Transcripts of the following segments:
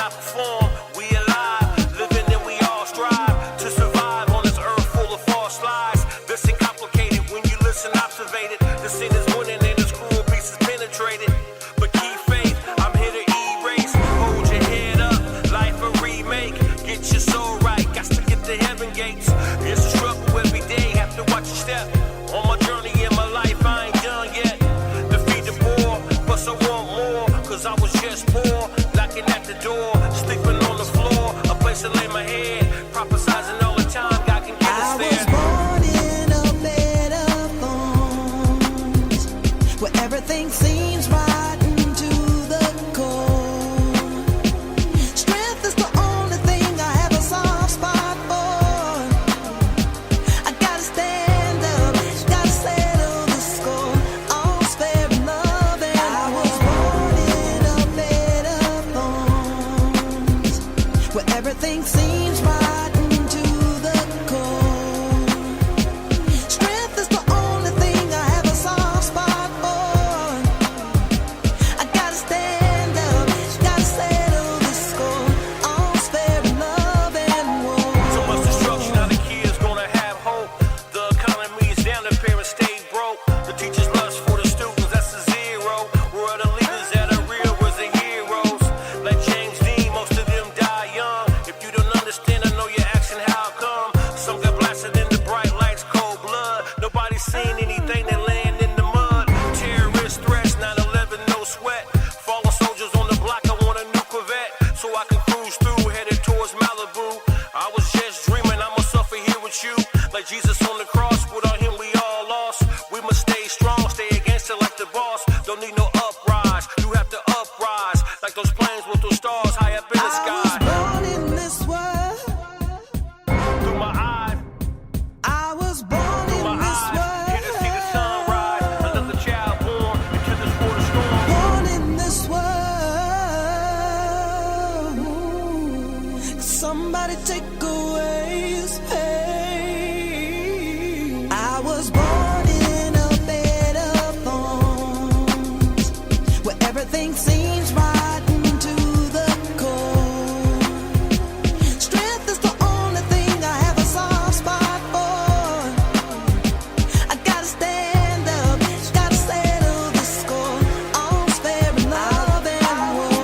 I perform, we alive, living and we all strive to survive on this earth full of false lies. This ain't complicated when you listen, observate it. The scene is winning and its cruel beast is penetrated. But keep faith, I'm here to erase. Hold your head up, life a remake. Get your soul right, got to get to heaven gates. It's a struggle every day, have to watch your step. On my journey in my life, I ain't done yet. Defeat the poor, plus I want more. Cause I was just poor, knocking at the door, sleeping on the floor, a place to lay my head, prophesizing all the time, God can get us there. I was born in a bed of thorns, where everything seems rotten to the core. Strength is the only thing I have a soft spot for. I gotta stand up, gotta settle the score. All's fair in love, and I was born in a bed of thorns, where everything seems rotten to the core. Strength is the only thing I have a soft spot for. I gotta stand up, gotta settle the score. All's fair in love and war. So much destruction, now the kids gonna have hope. The economy is down, the parents stay broke. The teachers lust for the students, that's a zero. Where are the leaders that are real, where's the heroes? Like James Dean, most of them die young. If you don't understand, I know you're asking how come. Some got blasted in the bright lights, cold blood. Nobody's seen anything, they land in the mud. Terrorist threats, 9/11, no sweat. Fallen soldiers on the block, I want a new Corvette. So I can cruise through, headed towards Malibu. I was just dreaming, I'ma suffer here with you. Like Jesus on the cross, without him we all lost. We must stay strong, stay against it like the boss. Don't need no uprise, you have to uprise. Like those planes with those stars high up in the I was sky. born in this world. Through my eyes, I was born through in my this eyes, here to see the world. sunrise. Another child born into this water storm. Born in this world. Somebody take away his pain. I was born in a bed of thorns, where everything seems rotten to the core. Strength is the only thing I have a soft spot for. I gotta stand up, gotta settle the score. All's fair in love and war.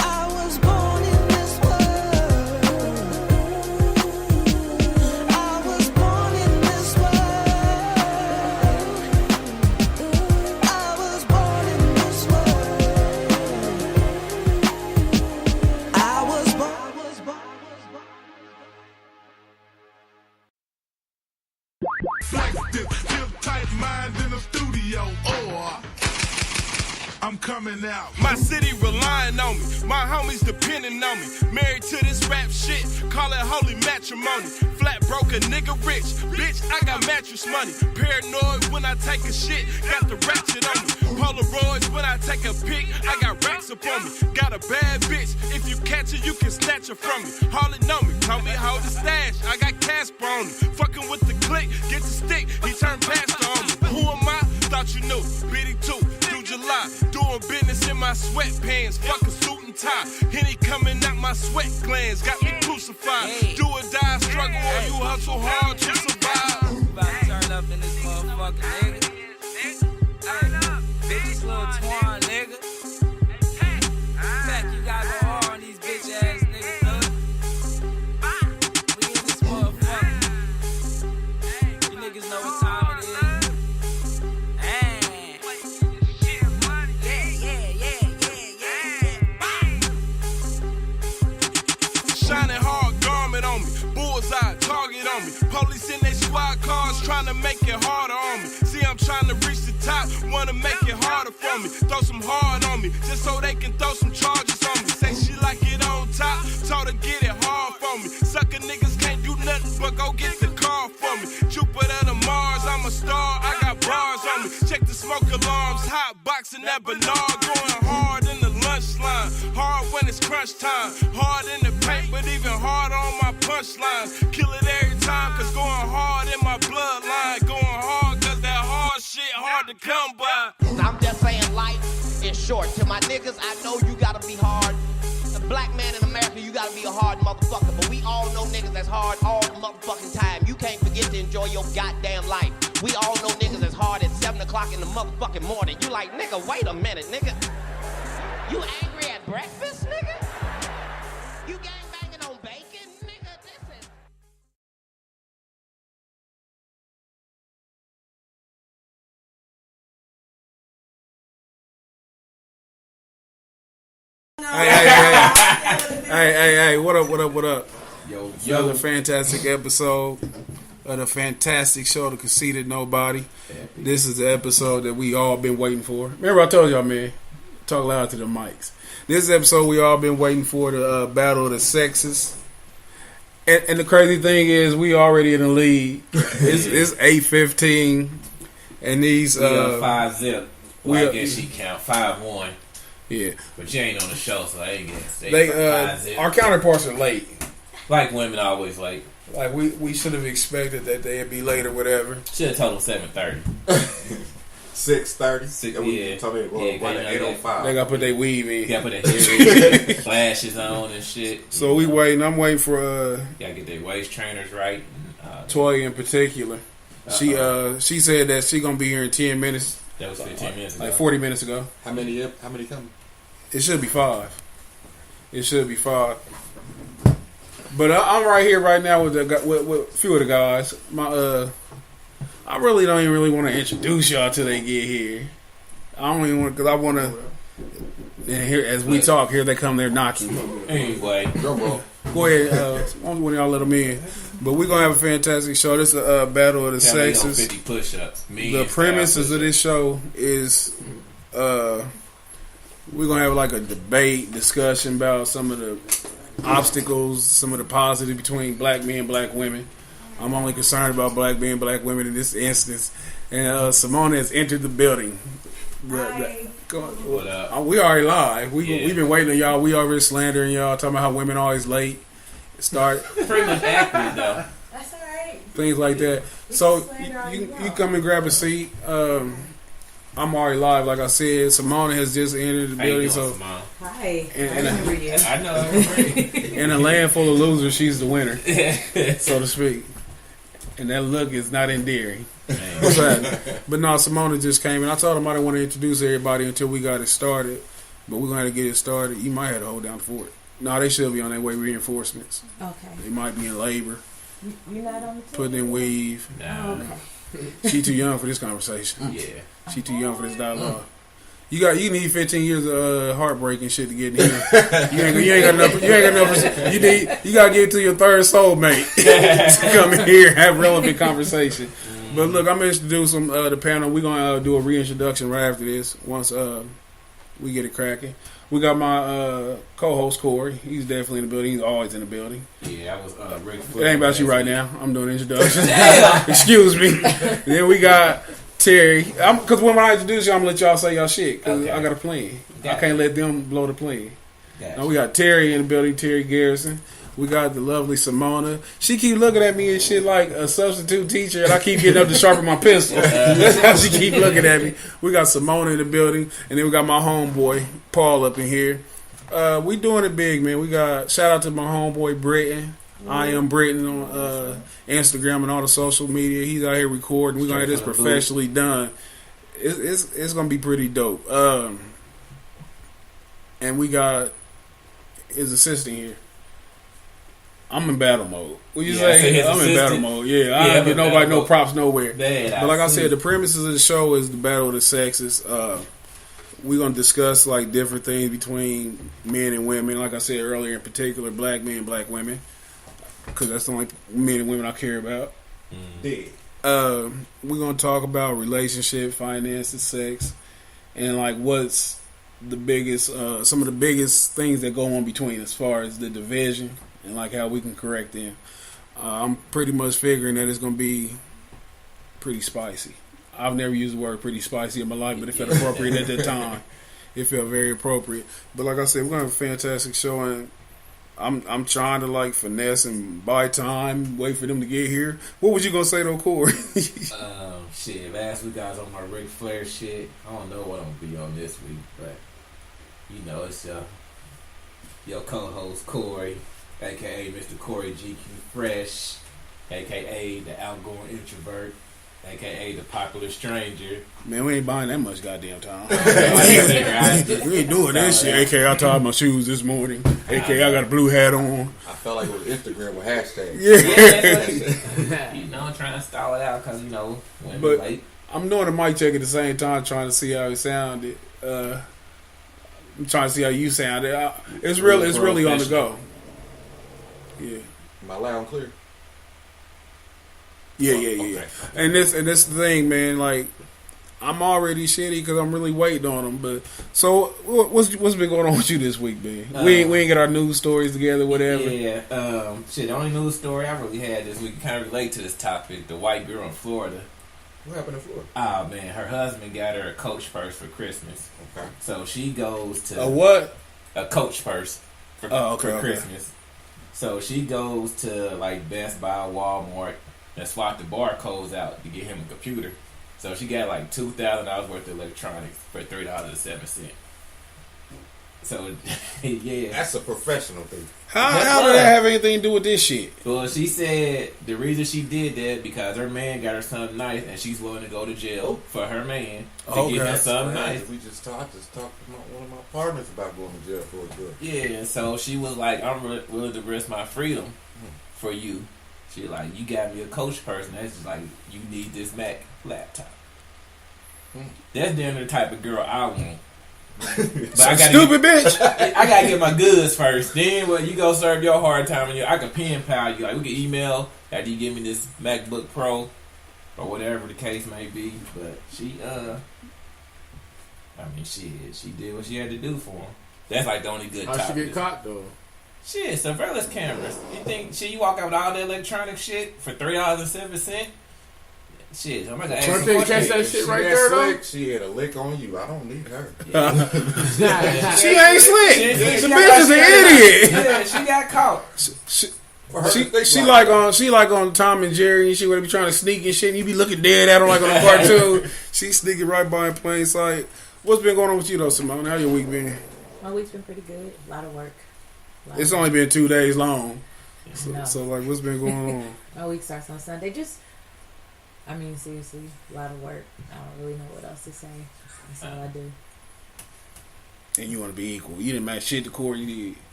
I was born in this world. I was born in this world. I was born in this world. I was born. Flex this, live tight mind in the studio, or I'm coming out. My city relying on me, my homies depending on me. Married to this rap shit, call it holy matrimony. Flat broke a nigga rich, bitch, I got mattress money. Paranoid when I take a shit, got the ratchet on me. Polaroids when I take a pic, I got racks up on me. Got a bad bitch, if you catch her, you can snatch her from me. Harley know me, told me hold the stash, I got Casper on me. Fucking with the click, get the stick, he turned pastor on me. Who am I? Thought you knew, Biddy 2, through July. Doing business in my sweatpants, fuck a suit and tie. Henny coming out my sweat glands, got me crucified. Do or die, struggle or you hustle hard to survive. About to turn up in this motherfucker, nigga. Bitches little twine, nigga. Pack, you gotta go hard on these bitch ass niggas, huh? We in this motherfucker. You niggas know what time it is. Shining hard garment on me, bullseye target on me. Police in their squad cars trying to make it harder on me. See, I'm trying to reach the top, wanna make it harder for me. Throw some hard on me, just so they can throw some charges on me. Say she like it on top, told her get it hard for me. Sucker niggas can't do nothing but go get the car for me. Jupiter to Mars, I'm a star, I got bars on me. Check the smoke alarms, hot boxing that Bernard. Going hard in the lunch line, hard when it's crunch time. Hard in the paint, but even harder on my punchlines. Kill it every time, cause going hard in my bloodline. Going hard, cause that hard shit hard to come by. I'm just saying life is short. To my niggas, I know you gotta be hard. A black man in America, you gotta be a hard motherfucker. But we all know niggas that's hard all the motherfucking time. You can't forget to enjoy your goddamn life. We all know niggas that's hard at 7 o'clock in the motherfucking morning. You like, nigga, wait a minute, nigga. You angry at breakfast, nigga? You gangbanging on bacon, nigga? This is... Hey, what up? Yo. Another fantastic episode of the fantastic show, The Conceited Knowbody. This is the episode that we all been waiting for. Remember I told y'all, man, talk loud to the mics. This is the episode we all been waiting for, the battle of the sexes. And the crazy thing is, we already in the lead. It's 8:15, and these... 5-0. Well, I guess she count 5-1. Yeah. But you ain't on the show, so I guess. They our counterparts are late. Like women always late. Like, we should have expected that they'd be late or whatever. Should have told them 7:30. 6:30. Yeah. Told me, well, Yeah, 8:05. They gotta put their weave in. You gotta put their hair flashes on and shit. So we waiting. I'm waiting for Gotta get their waist trainers right. Toya in particular. She said that she gonna be here in 10 minutes. That was 15 minutes ago. Like 40 minutes ago. How many come? It should be 5. It should be 5. But I'm right here right now with a few of the guys. I really don't even really want to introduce y'all till they get here. I don't even want, because I want to. And here, as we talk, here they come. They're knocking. Anyway, go ahead. One of y'all let them in. But we're gonna have a fantastic show. This is a battle of the sexes. 50 push-ups. The premises of this show is we're gonna have like a debate, discussion about some of the obstacles, some of the positive between black men and black women. I'm only concerned about black men and black women in this instance. And Simone has entered the building. What up? We already live. We've been waiting on y'all. We already slandering y'all, talking about how women always late. Start pretty much accurate though. That's all right. Things like that. So you come and grab a seat. I'm already live, like I said. Simone has just entered the building. So hi. I remember you. I know. In a land full of losers, she's the winner, so to speak. And that look is not endearing. But no, Simone just came in. I told him I didn't want to introduce everybody until we got it started. But we're going to have to get it started. You might have to hold down for it. No, they should be on their way, reinforcements. Okay. They might be in labor. You're not on the team? Putting in weave. No. Okay. She too young for this conversation. Yeah. She too young for this dialogue. You need 15 years of heartbreak and shit to get in here. You ain't got enough. You gotta get to your third soulmate to come in here and have relevant conversation. But look, I'm gonna introduce them the panel. We're gonna do a reintroduction right after this. Once we get it cracking. We got my co-host Corey. He's definitely in the building. He's always in the building. Yeah, I was Rick. It ain't about you right now. I'm doing introductions. Excuse me. Then we got Terry. Because when I introduce you, I'm gonna let y'all say y'all shit. Because I got a plan. I can't let them blow the plan. Now we got Terry in the building. Terry Garrison. We got the lovely Simona. She keep looking at me and shit like a substitute teacher, and I keep getting up to sharpen my pencil. That's how she keep looking at me. We got Simona in the building, and then we got my homeboy Paul up in here. We doing it big, man. We got shout out to my homeboy Britton. I am Britton on Instagram and all the social media. He's out here recording. We're gonna have this professionally done. It's gonna be pretty dope. And we got his assistant here. I'm in battle mode. What you say? I'm in battle mode. Yeah, I don't give nobody no props nowhere. But like I said, the premises of the show is the battle of the sexes. We're going to discuss like different things between men and women. Like I said earlier, in particular, black men and black women. Because that's the only men and women I care about. We're going to talk about relationship, finances, sex, and like what's the biggest, some of the biggest things that go on between as far as the division. And like how we can correct them. I'm pretty much figuring that it's going to be pretty spicy. I've never used the word pretty spicy in my life, but it felt appropriate at that time. It felt very appropriate. But like I said, we're going to have a fantastic show, and I'm trying to like finesse and buy time, wait for them to get here. What was you going to say though, Corey? Shit, last week I was on my Ric Flair shit. I don't know what I'm gonna be on this week, but you know, it's your co-host Corey, aka Mr. Corey GQ Fresh, aka the outgoing introvert, aka the popular stranger. Man, we ain't buying that much goddamn time. We ain't doing this shit. AKA I tied my shoes this morning. AKA I got a blue hat on. I felt like it was Instagram with hashtags. Yeah. You know, I'm trying to style it out because, you know, when But late. I'm doing a mic check at the same time, trying to see how it sounded. I'm trying to see how you sounded. It's really on the go. Yeah. Am I loud and clear? Yeah. Okay. And this the thing, man. Like, I'm already shitty because I'm really waiting on them. But so, what's been going on with you this week, man? We ain't get our news stories together, whatever. Yeah. The only news story I really had this week kind of relate to this topic. The white girl in Florida. What happened in Florida? Oh man, her husband got her a Coach purse for Christmas. Okay. So she goes to A what? A Coach purse for Christmas. So she goes to like Best Buy, Walmart, and swap the barcodes out to get him a computer. So she got like $2,000 worth of electronics for $3.07. So yeah, That's a professional thing. How did that have anything to do with this shit? well, she said the reason she did that because her man got her something nice, and she's willing to go to jail for her man to get her something nice. We just talked to one of my partners about going to jail for a good. Yeah, so she was like, I'm willing to risk my freedom for you. She like, you got me a Coach person. That's just like, you need this Mac laptop. That's the type of girl I want. But I gotta Stupid bitch. I gotta get my goods first. Then when you go serve your hard time, and I can pen pal you. Like we can email after you give me this MacBook Pro or whatever the case may be. But she she did what she had to do for him. That's like the only good How'd topic. she get caught though? Shit, surveillance cameras. You think you walk out with all that electronic shit for $3.07? Shit, I'm gonna ask Don't you they a catch question. that shit right there though? She had a lick on you. I don't need her. She ain't slick. The bitch is an idiot. Yeah, she got caught. She like on Tom and Jerry, and she would be trying to sneak and shit. And you be looking dead at her like on a cartoon. She sneaking right by in plain sight. What's been going on with you though, Simone? How your week been? My week's been pretty good. A lot of work. It's only been 2 days long. No. So like, what's been going on? My week starts on Sunday. Seriously, a lot of work. I don't really know what else to say. That's all I do. And you want to be equal. You didn't match shit to core. You did.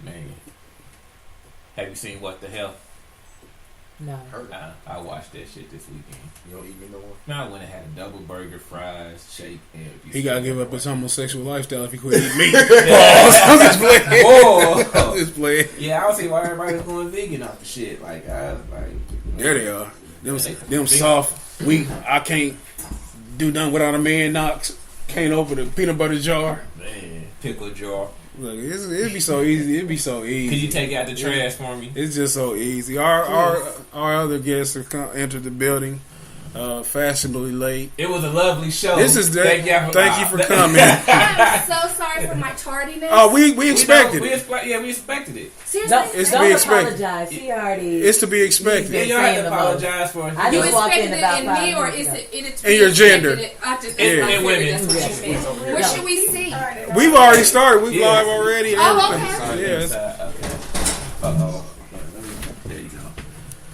Man, have you seen What the Hell? No. I watched that shit this weekend. You don't eat me no more? Man, I went and had a double burger, fries, shake, and He gotta give up his homosexual lifestyle if he quit eating meat. Pause. I'm just playing. I'm just playing. Yeah, I don't see why everybody's going vegan off the shit. Like, I was like, There they are. Them soft, weak. I can't do nothing without a man knocks. Can't open a peanut butter jar. Man, pickle jar. Look, it'd be so easy. It'd be so easy. Could you take out the trash for me? It's just so easy. Our other guests have entered the building. Fashionably late. It was a lovely show. This is thank you for coming. I'm so sorry for my tardiness. Oh, we expected it. We expected it. Seriously, It's to be expected. Apologize. He already. It's to be expected. Yeah, y'all had to apologize for it. I you just walked in expected about it in 5 me, or minutes is ago. it In your gender. I just And women. that's what you meant. Where should we see? We've already started. We've live already. Oh, okay. Yes. Uh-oh. There you go.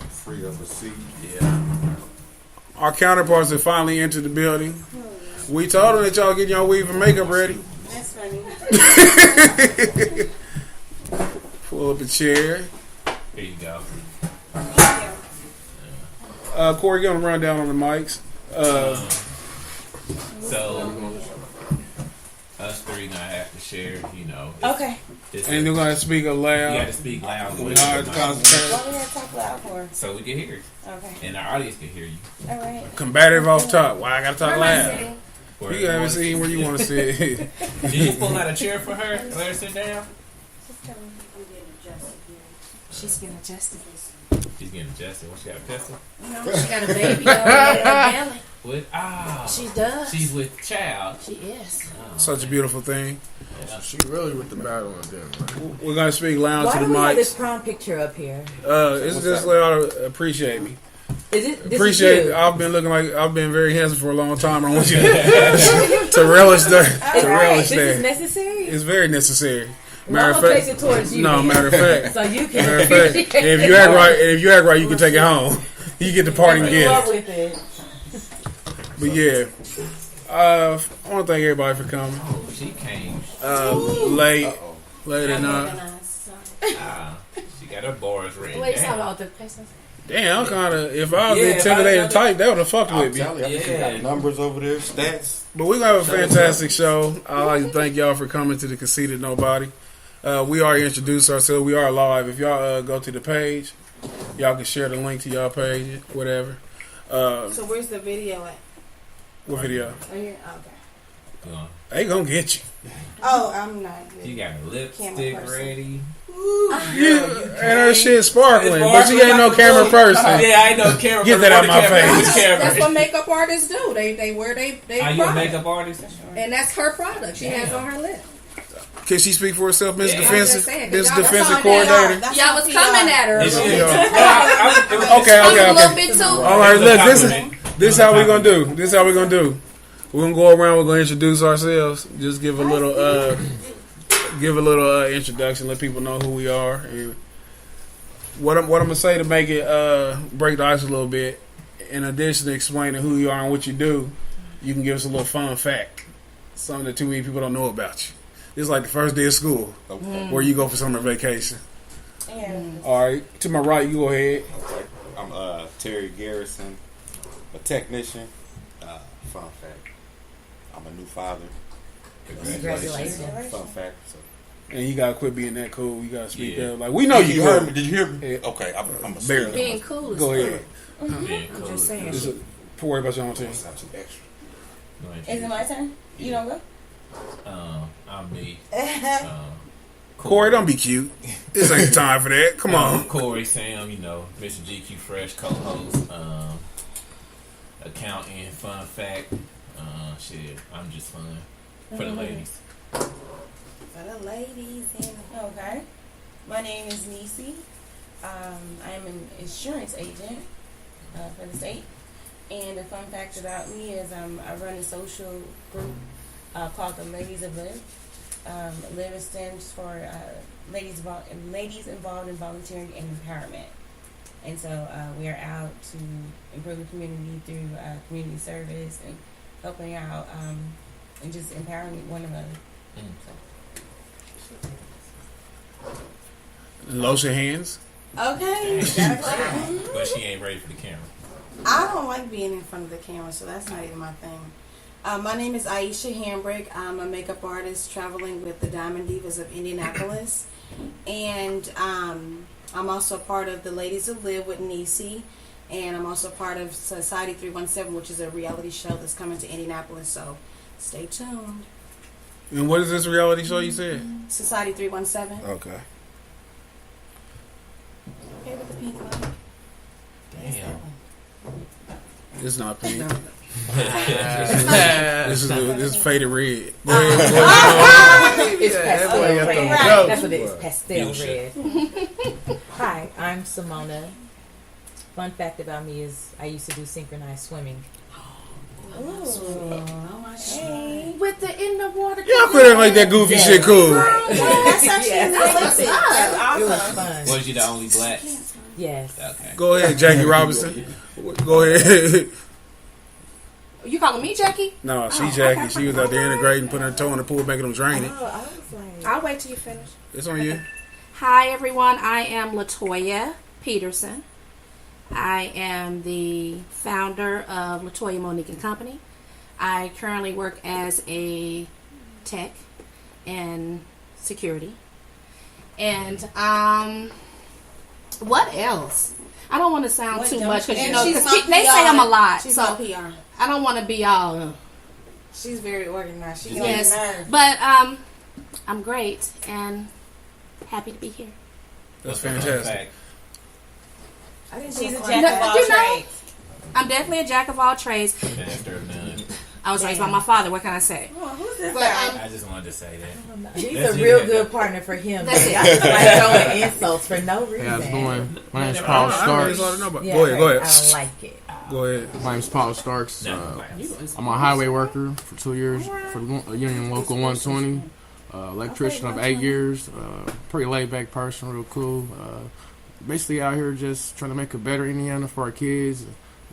Free up a seat. Yeah. Our counterparts have finally entered the building. We told them that y'all get your weave and makeup ready. That's funny. Pull up a chair. There you go. Corey, give them a rundown on the mics. So, us three gonna have to share, you know. Okay. And they're going to speak up You loud. got to speak loud. We hard to concentrate. What do we have to talk loud for? So we can hear you. Okay. And our audience can hear you. All right. Combative off top. Why I got to talk Where am I loud? sitting? Where You haven't seen where you want to sit. Did you pull out a chair for her? Let her sit down? She's getting adjusted. She's getting adjusted. What, she got a pistol? No, she got a baby on her belly. With? Ah. She does. She's with child. She is. Such a beautiful thing. She really with the battle on them. Right? We're going to speak loud Why to do the we have this mics. prom picture up here? It's just let y'all appreciate me. Appreciate it. I've been looking like I've been very handsome for a long time. I want you to relish that. This is necessary. It's very necessary. Matter of fact, towards you. No, matter of fact. So you can. Matter of fact, if you act right, you can take it home. You get the party gift. With it. But yeah, I want to thank everybody for coming. Oh, she came. Late enough. She got her bars ready. Wait, talk about the questions. Damn, I'm kind of. If I was intimidated to type, that would have fucked with me. I think you got numbers over there, stats. But we're going to have a fantastic show. I'd like to thank y'all for coming to the Conceited Knowbody. We already introduced ourselves. We are live. If y'all go to the page, y'all can share the link to y'all page, whatever. So where's the video at? What video? Right here? Okay. They gonna get you. Oh, I'm not good. You got a lipstick ready. And her shit sparkling, but she ain't no camera person. Yeah, I ain't no camera person. Get that out my face. That's what makeup artists do. They wear they Are you a makeup artist? and that's her product. She has on her lip. Can she speak for herself, Ms. Yeah. Defensive? Saying, Ms. y'all- Defensive that's Coordinator? Y'all was coming at her. Okay. A little bit too. All right, look, this is how we gonna do. We're gonna go around. We're gonna introduce ourselves. Just give a little introduction. Let people know who we are. And what I'm gonna say to make it break the ice a little bit. In addition to explaining who you are and what you do, you can give us a little fun fact. Something that too many people don't know about you. It's like the first day of school, where you go for summer vacation. Yeah. All right, to my right, you go ahead. Okay. I'm Terry Garrison, a technician. Fun fact, I'm a new father. Congratulations. Fun fact. So. And you gotta quit being that cool. You gotta speak up. Like we know you heard cool. me. Did you hear me? Yeah. Okay, I'm a Barely. Being cool. Go ahead. I'm just saying. Don't worry about your own team. Not too extra. Is it my turn? You don't go? I'm me. Corey, don't be cute. This ain't the time for that. Come on. Corey, Sam, Mr. GQ Fresh co-host, accountant, fun fact. Shit, I'm just fun for the ladies. For the ladies. Okay. My name is Nisi. I'm an insurance agent for the state. And a fun fact about me is I run a social group called the Ladies of Live. LIVE stands for ladies involved in volunteering and empowerment. And so we are out to improve the community through community service and helping out and just empowering one another. Lotion hands. Okay. But she ain't ready for the camera. I don't like being in front of the camera, so that's not even my thing. My name is Aisha Hambrick. I'm a makeup artist traveling with the Diamond Divas of Indianapolis. And I'm also part of the Ladies Who Live with Nisi. And I'm also part of Society 317, which is a reality show that's coming to Indianapolis. So stay tuned. And what is this reality show you said? Society 317. Okay. Okay with the pink one. Damn. It's not pink. This is faded red. Go ahead. It's pastel red. Right. That's what it is. Pastel red. Hi, I'm Simona. Fun fact about me is I used to do synchronized swimming. Hey. With the in the water. Y'all quit acting like that goofy shit cool. That's actually nice. It That's was awesome. fun. Was you the only black? Yes. Okay. Go ahead, Jackie Robinson. Go ahead. You calling me Jackie? No, she Jackie. She was out there integrating, putting her toe in the pool, making them drain it. Oh, I was like, I'll wait till you finish. It's on you. Hi everyone, I am Latoya Peterson. I am the founder of Latoya Monique and Company. I currently work as a tech and security. And what else? I don't want to sound too much because And you know she's 'cause my they say I'm a lot, She's so my PR. I don't want to be all. She's very organized. She's Yes, organized. but I'm great and happy to be here. That's fantastic. She's a No, jack of all you know, trades. I'm definitely a jack of all trades. Master of none. I was raised by my father. What can I say? Oh, who's this But, guy? I just wanted to say that. He's a real good partner for him. Y'all just like throwing insults for no reason. Yeah, how's it going? My name's Paul Starks. Yeah, Go ahead. I don't like it. Go ahead. My name's Paul Starks. I'm a highway worker for 2 years for Union Local 120. Electrician of 8 years. Pretty laid back person, real cool. Basically out here just trying to make a better Indiana for our kids.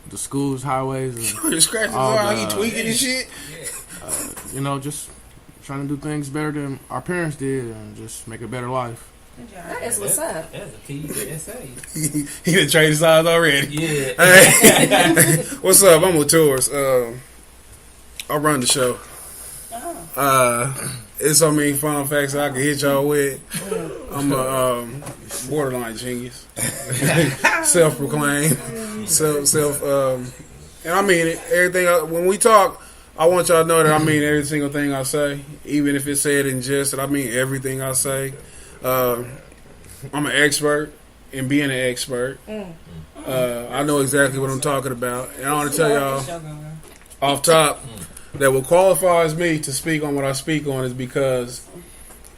The schools, highways, and You're scratching his arm, he tweaking and shit. Just trying to do things better than our parents did, and just make a better life. That is what's up. That's a key to SA. He done traded sides already. Yeah. Hey. What's up? I'm with Tours. I run the show. It's so many fun facts I can hit y'all with. I'm a borderline genius. Self-proclaimed. And I mean it. Everything. When we talk, I want y'all to know that I mean every single thing I say. Even if it's said in jest, I mean everything I say. I'm an expert in being an expert. I know exactly what I'm talking about. And I want to tell y'all off top that what qualifies me to speak on what I speak on is because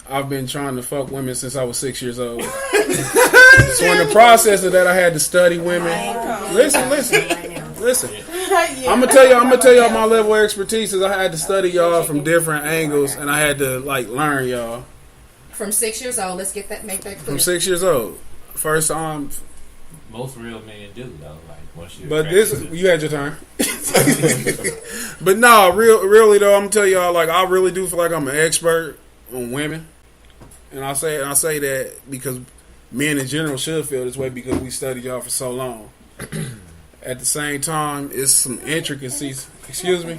I've been trying to fuck women since I was 6 years old. So in the process of that, I had to study women. Listen. I'm gonna tell y'all my level of expertise is I had to study y'all from different angles, and I had to learn y'all. From 6 years old, let's make that clear. From 6 years old, first time. Most real men do though. Once you. But you had your turn. But no, really though, I'm gonna tell y'all I really do feel like I'm an expert on women, and I say that because men in general should feel this way because we studied y'all for so long. At the same time, it's some intricacies. Excuse me,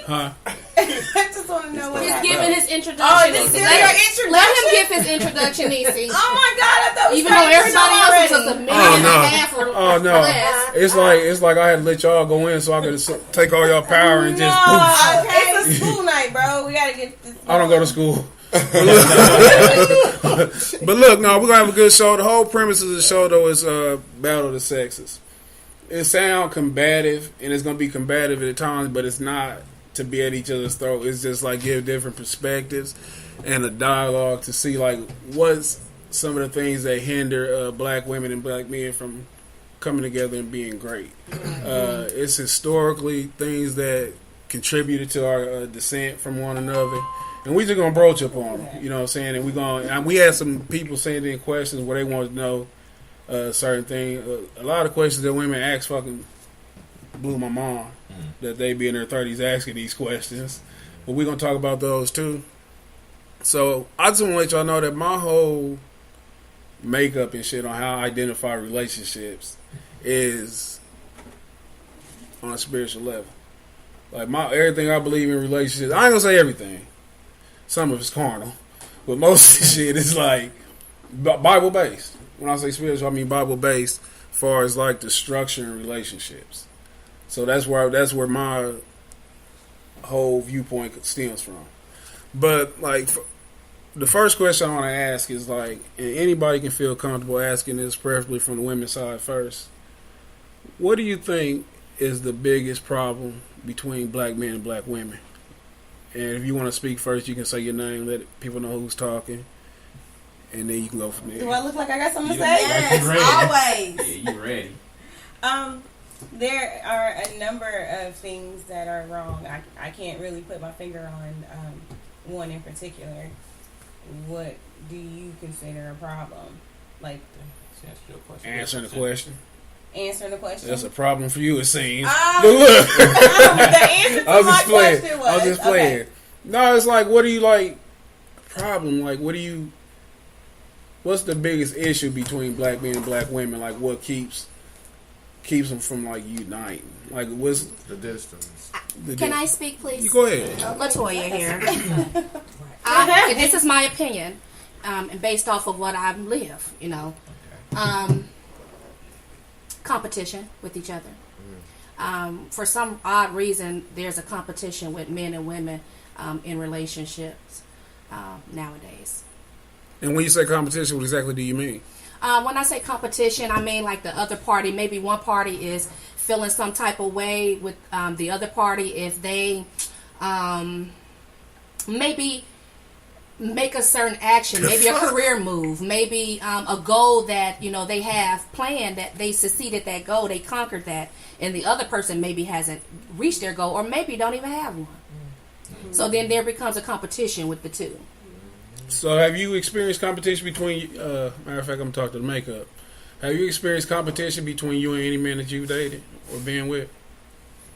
huh? I just want to know what He's giving his introduction. Oh, this is your introduction? Let him give his introduction, Niecy. Oh my God! I thought we even though everybody else was a minute and a half or less. It's like I had to let y'all go in so I could take all y'all power and just. It's a school night, bro. We gotta get this. I don't go to school. But look, no, we're gonna have a good show. The whole premise of the show, though, is battle of the sexes. It sounds combative, and it's gonna be combative at times, but it's not to be at each other's throat. It's just give different perspectives and a dialogue to see what's some of the things that hinder black women and black men from coming together and being great. It's historically things that contributed to our descent from one another. And we just gonna broach up on them, you know what I'm saying? And we had some people sending in questions where they wanted to know certain things. A lot of questions that women ask fucking blew my mind. That they be in their 30s asking these questions, but we're gonna talk about those too. So I just want to let y'all know that my whole makeup and shit on how I identify relationships is on a spiritual level. Everything I believe in relationships, I ain't gonna say everything. Some of it's carnal, but most of the shit is Bible based. When I say spiritual, I mean Bible based, as far as the structure in relationships. So that's where my whole viewpoint stems from. But the first question I want to ask is and anybody can feel comfortable asking this, preferably from the women's side first. What do you think is the biggest problem between black men and black women? And if you want to speak first, you can say your name, let people know who's talking, and then you can go from there. Do I look like I got something to say? Yes, always. Yeah, you ready? There are a number of things that are wrong. I can't really put my finger on one in particular. What do you consider a problem? Answering the question. Answering the question. That's a problem for you, it seems. But look, the answer to my question was. I was just playing. Okay. No, it's what do you problem? What's the biggest issue between black men and black women? What keeps them from uniting? What's the distance? Can I speak, please? You go ahead. Latoya here. This is my opinion, and based off of what I've lived, competition with each other. For some odd reason, there's a competition with men and women in relationships nowadays. And when you say competition, what exactly do you mean? When I say competition, I mean like the other party. Maybe one party is feeling some type of way with the other party if they maybe make a certain action, maybe a career move, maybe a goal that they have planned, that they succeeded that goal, they conquered that, and the other person maybe hasn't reached their goal or maybe don't even have one. So then there becomes a competition with the two. So have you experienced competition between, matter of fact, I'm talking to the makeup. Have you experienced competition between you and any man that you've dated or been with?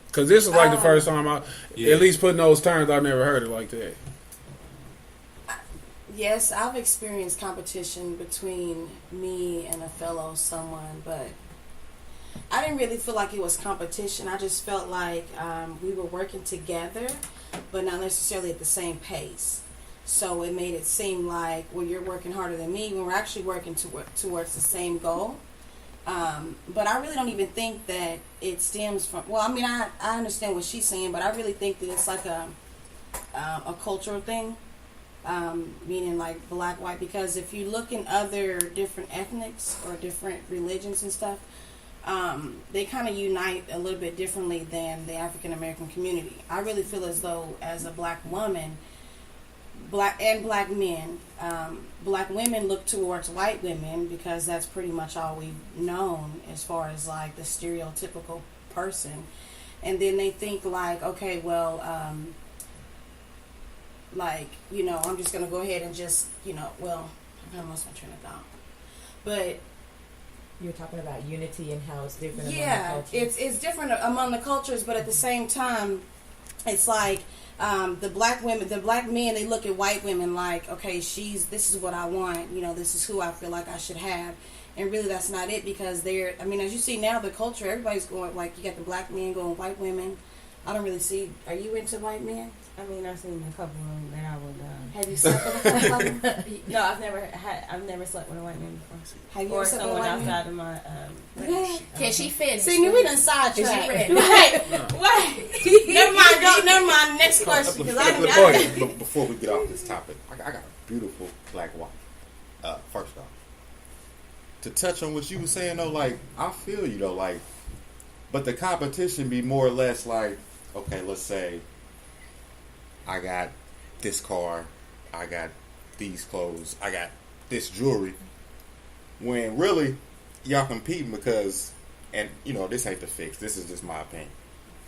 Because this is like the first time at least putting those terms, I've never heard it like that. Yes, I've experienced competition between me and a fellow someone, but I didn't really feel like it was competition. I just felt like we were working together, but not necessarily at the same pace. So it made it seem like, well, you're working harder than me when we're actually working towards the same goal. But I really don't even think that it stems from, well, I mean, I understand what she's saying, but I really think that it's like a cultural thing, meaning like black, white, because if you look in other different ethnics or different religions and stuff, they kind of unite a little bit differently than the African American community. I really feel as though as a black woman, black men, black women look towards white women because that's pretty much all we've known as far as like the stereotypical person. And then they think like, okay, well, like, I'm just going to go ahead and just, well, I lost my train of thought. But you're talking about unity and how it's different among the cultures. It's different among the cultures, but at the same time, it's like the black men, they look at white women like, okay, this is what I want, this is who I feel like I should have. And really that's not it, because as you see now, the culture, everybody's going, like, you got the black men going white women. I don't really see, are you into white men? I've seen a couple of them that I would. Have you slept with a couple of them? No, I've never slept with a white man before. Have you ever slept with a white man? Outside of my. Can she finish? See, we done sidetracked. Wait. Never mind. Next question. Before we get off this topic, I got a beautiful black wife. First off, to touch on what you were saying though, like, I feel you though, like, but the competition be more or less like, okay, let's say I got this car, I got these clothes, I got this jewelry. When really, y'all competing because, and this ain't the fix, this is just my opinion.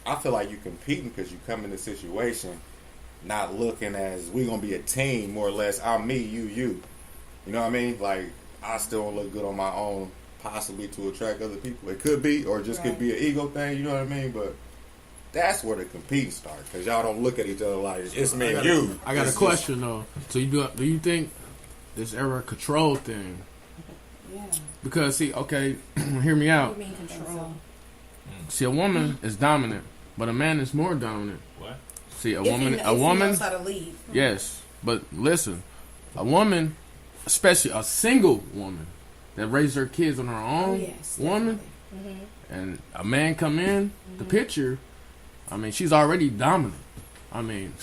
I feel like you competing because you come in a situation not looking as, we gonna be a team, more or less, I'm me, you. You know what I mean? Like, I still don't look good on my own, possibly to attract other people. It could be, or it just could be an ego thing, you know what I mean? But that's where the competing starts, because y'all don't look at each other like, it's me and you. I got a question, though. So do you think this ever a control thing? Yeah. Because, see, okay, hear me out. What do you mean control? See, a woman is dominant, but a man is more dominant. What? See, a If woman, he knows how to lead. Yes, but listen, a woman, especially a single woman that raised her kids on her own, woman, and a man come in the picture, she's already dominant. Even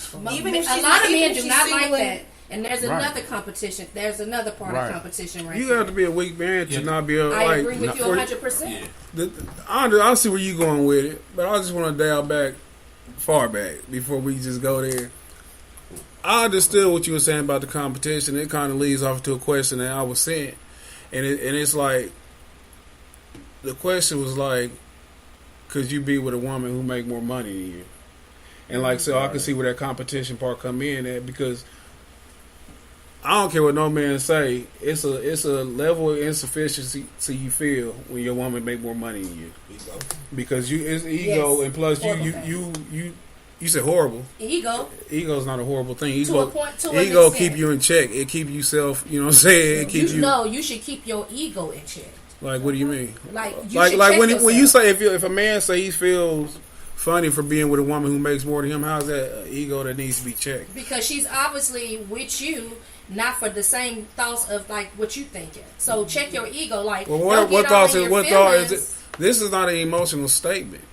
if a lot of men do not like that. And there's another competition. There's another part of competition right You there. have to be a weak man to not be a, I agree with you 100%. I see where you're going with it, but I just want to dial back, far back, before we just go there. I understood what you were saying about the competition. It kind of leads off to a question that I was saying. And it's like, the question was like, could you be with a woman who make more money than you? And like, so I can see where that competition part come in at, because I don't care what no man say. It's a level of insufficiency you feel when your woman make more money than you, because it's ego, and plus you said horrible. Ego's not a horrible thing. Ego keep you in check. It keep you self. You know what I'm saying? It keep you. No, you should keep your ego in check. Like, what do you mean? Like when you say if a man say he feels funny for being with a woman who makes more than him, how's that ego that needs to be checked? Because she's obviously with you, not for the same thoughts of like what you thinking. So check your ego. Like, what thought is it? This is not an emotional statement.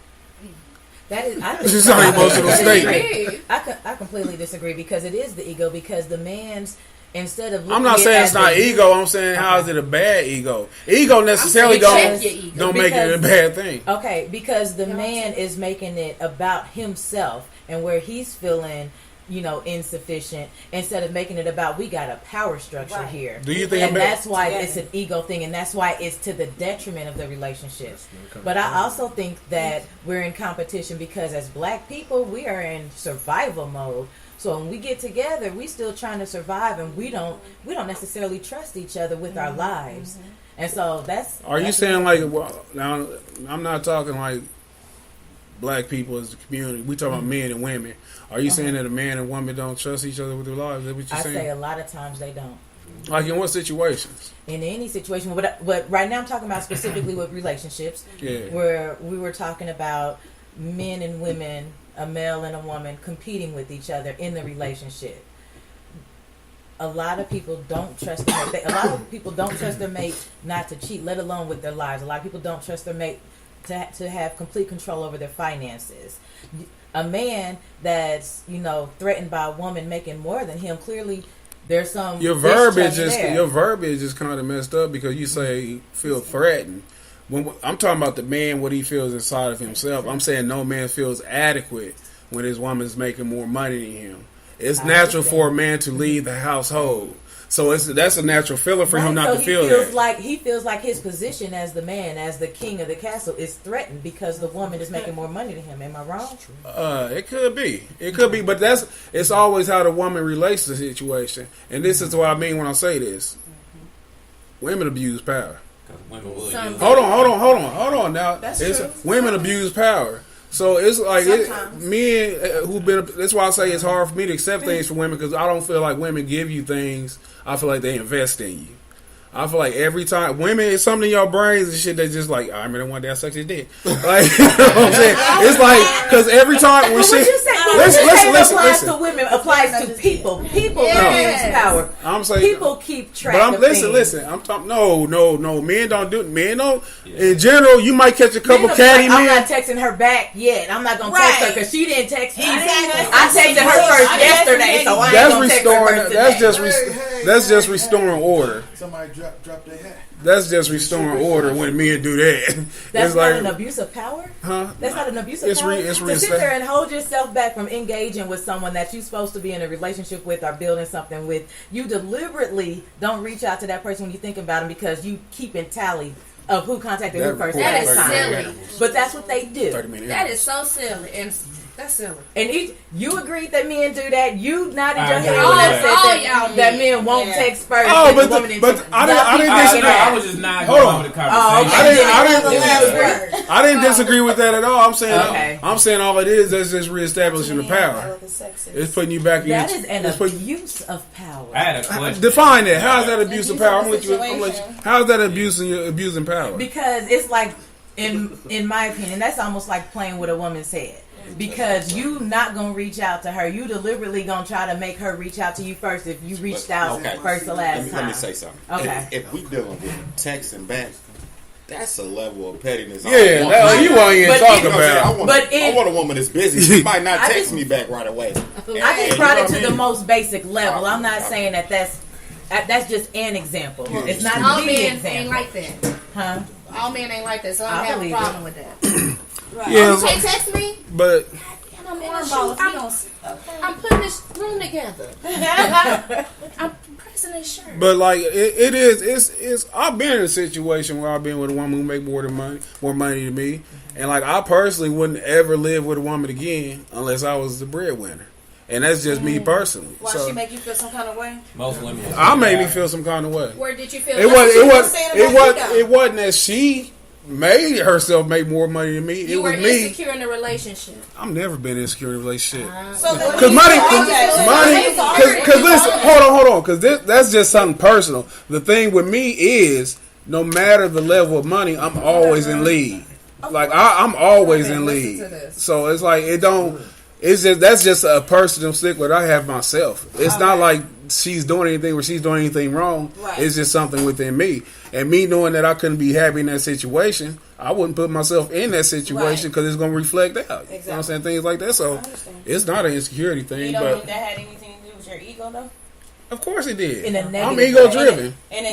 That is, this is not an emotional statement. I completely disagree, because it is the ego, because the man's instead of I'm not saying it's not ego. I'm saying how is it a bad ego? Ego necessarily don't make it a bad thing. Okay, because the man is making it about himself and where he's feeling, insufficient, instead of making it about we got a power structure here. Do you think? And that's why it's an ego thing, and that's why it's to the detriment of the relationship. But I also think that we're in competition because as black people, we are in survival mode. So when we get together, we still trying to survive, and we don't necessarily trust each other with our lives. And so that's. Are you saying like? Well, now I'm not talking like black people as a community. We talking about men and women. Are you saying that a man and woman don't trust each other with their lives? Is that what you're saying? I say a lot of times they don't. Like in what situations? In any situation, but right now I'm talking about specifically with relationships. Yeah. Where we were talking about men and women, a male and a woman competing with each other in the relationship. A lot of people don't trust their mate. A lot of people don't trust their mate not to cheat, let alone with their lives. A lot of people don't trust their mate to have complete control over their finances. A man that's threatened by a woman making more than him, clearly there's some your verbiage is kind of messed up because you say feel threatened. When I'm talking about the man, what he feels inside of himself. I'm saying no man feels adequate when his woman's making more money than him. It's natural for a man to leave the household. So that's a natural feeling for him not to feel that. He feels like his position as the man, as the king of the castle, is threatened because the woman is making more money than him. Am I wrong? It could be, but it's always how the woman relates to the situation. And this is what I mean when I say this. Women abuse power. Hold on. Now, women abuse power. So it's like men who've been. That's why I say it's hard for me to accept things from women because I don't feel like women give you things. I feel like they invest in you. I feel like every time women, it's something in your brains and shit. They just like I remember one day I sucked his dick. Like you know what I'm saying? It's like because every time when shit. Listen. To women applies to people. People abuse power. I'm saying people keep track. But listen. I'm talking. No. Men don't do it. Men don't. In general, you might catch a couple catty men. I'm not texting her back yet. I'm not gonna text her because she didn't text me. I texted her first yesterday, so I ain't gonna text her first today. That's just restoring order. Somebody drop their hat. That's just restoring order when men do that. That's not an abuse of power? Huh? That's not an abuse of power? To sit there and hold yourself back from engaging with someone that you're supposed to be in a relationship with or building something with. You deliberately don't reach out to that person when you think about them because you keep in tally of who contacted who first. That is silly. But that's what they do. That is so silly. And that's silly. And you agreed that men do that. You nodded your head when I said that men won't text first. Oh, but I didn't disagree. I was just not going with the conversation. I didn't disagree with that at all. I'm saying all it is just reestablishing the power. It's putting you back in. That is an abuse of power. I had a question. Define that. How is that abuse of power? How is that abusing power? Because it's like, in my opinion, that's almost like playing with a woman's head. Because you not gonna reach out to her, you deliberately gonna try to make her reach out to you first. If you reached out first the last time. Let me say something. Okay. If we dealing with texting back, that's a level of pettiness. Yeah, you won't even talk about. I want a woman that's busy. She might not text me back right away. I just brought it to the most basic level. I'm not saying that's just an example. It's not all the men example. ain't like that. Huh? All men ain't like that, so I don't have a problem with that. Right. Yeah, you can't text me? But I'm putting this room together. I'm pressing this shirt. But like it's I've been in a situation where I've been with a woman who make more money than me, and like I personally wouldn't ever live with a woman again unless I was the breadwinner. And that's just me personally. Why she make you feel some kind of way? Most women. I made me feel some kind of way. Where did you feel? It wasn't that she made herself make more money than me. You were insecure in a relationship. I've never been insecure in a relationship. Because money. Because listen, hold on. Because that's just something personal. The thing with me is, no matter the level of money, I'm always in lead. Like I'm always in lead. So it's like it don't. It's just that's just a personal stickler I have myself. It's not like she's doing anything or she's doing anything wrong. Right. It's just something within me. And me knowing that I couldn't be happy in that situation, I wouldn't put myself in that situation because it's going to reflect out. Exactly. You know what I'm saying? Things like that. So it's not an insecurity thing. You don't think that had anything to do with your ego, though? Of course it did. In a I'm negative ego way. driven. And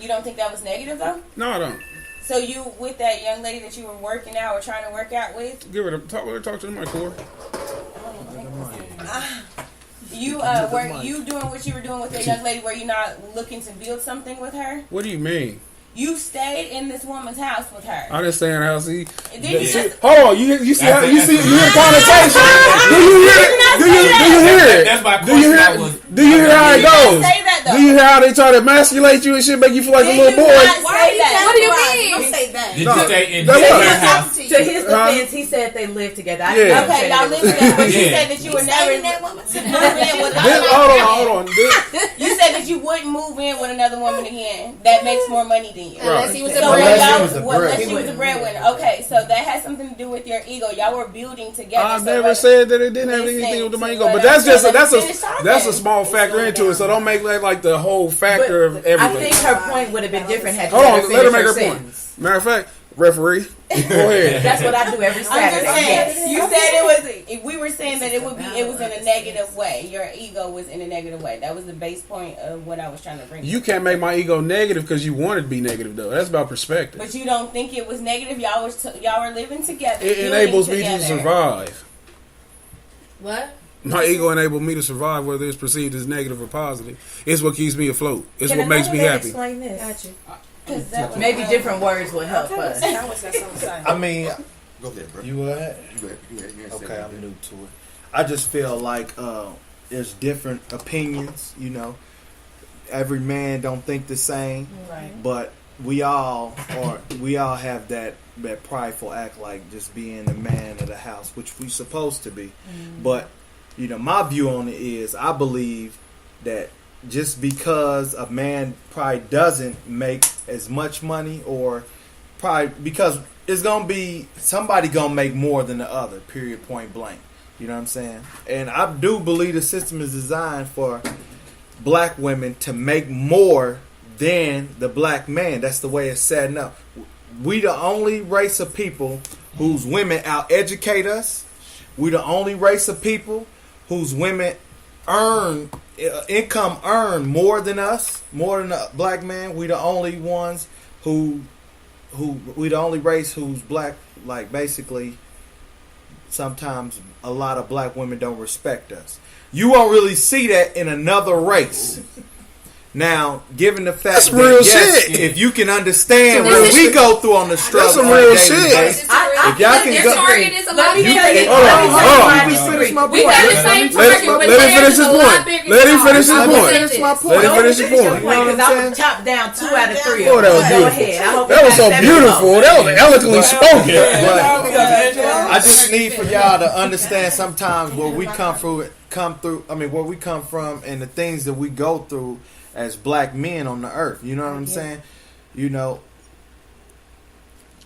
you don't think that was negative though? No, I don't. So you with that young lady that you were working out or trying to work out with? Give her talk to the mic, Corey. You were you doing what you were doing with that young lady? Were you not looking to build something with her? What do you mean? You stayed in this woman's house with her. I didn't stay in the house. See, Hold on. You hear the connotation? Do you hear it? That's my Do you hear how it goes? Do you hear how they try to emasculate you and shit, make you feel like a little boy? What do you mean? Don't say that. Did you stay in To her house? his defense, he said they lived together. I Yeah. Okay, y'all live together, but you said that you would never move in with Hold on. You said that you wouldn't move in with another woman again. That makes more money than you. Unless he was a Unless she was a breadwinner. Okay, so that has something to do with your ego. Y'all were building together. I never said that it didn't have anything to do with my ego, but that's a small factor into it. So don't make that like the whole factor of everything. I think her point would have been different had you Hold on, let her make her sentence. point. Matter of fact, referee, go ahead. That's what I do every Saturday. I'm just saying. Yes. You said it was. We were saying that it was in a negative way. Your ego was in a negative way. That was the base point of what I was trying to bring. You can't make my ego negative because you want it to be negative, though. That's about perspective. But you don't think it was negative. Y'all were living together. It enables me to survive. What? My ego enabled me to survive, whether it's perceived as negative or positive. It's what keeps me afloat. It's what makes me happy. Explain this. Got you. Maybe different words would help us. I mean, Go ahead, bro. you go ahead. You go ahead. Okay, I'm new to it. I just feel like there's different opinions. You know, every man don't think the same, Right. but we all have that prideful act like just being the man of the house, which we supposed to be. But you know, my view on it is I believe that just because a man probably doesn't make as much money, or probably because it's gonna be somebody gonna make more than the other, period, point blank. You know what I'm saying? And I do believe the system is designed for black women to make more than the black man. That's the way it's setting up. We the only race of people whose women out-educate us. We the only race of people whose women earn more than us, more than a black man. We the only ones who we the only race who's black. Like basically, sometimes a lot of black women don't respect us. You won't really see that in another race. Now, given the fact That's real shit. if you can understand what we go through on the struggle, That's some real daily shit. basis, if y'all can Their go, target is a lot you bigger. can, Hold on. let me finish my We point. got the same target, but Let him theirs finish is his a lot point. bigger Let him than finish his ours. point. Finish my point. Let him finish his point. Because I was chopped down 2 out of 3. Oh, that was Go beautiful. ahead. I hope That was you so got beautiful. That was eloquently spoken. I just need for y'all to understand sometimes where we come through. I mean, where we come from and the things that we go through as black men on the earth. You know what I'm saying? You know.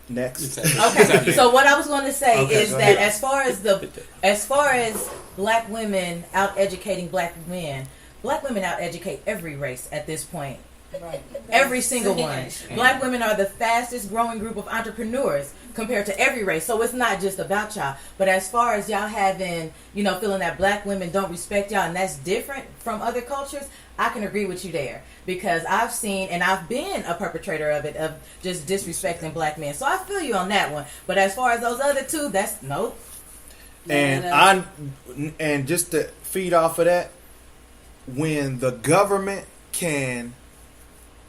Next. Okay. So what I was going to say is that as far as black women out educating black men out educate every race at this point. Right. Every single one. Black women are the fastest growing group of entrepreneurs compared to every race. So it's not just about y'all. But as far as y'all having, feeling that black women don't respect y'all and that's different from other cultures, I can agree with you there. Because I've seen and I've been a perpetrator of it, of just disrespecting black men. So I feel you on that one. But as far as those other two, that's nope. And and just to feed off of that, when the government can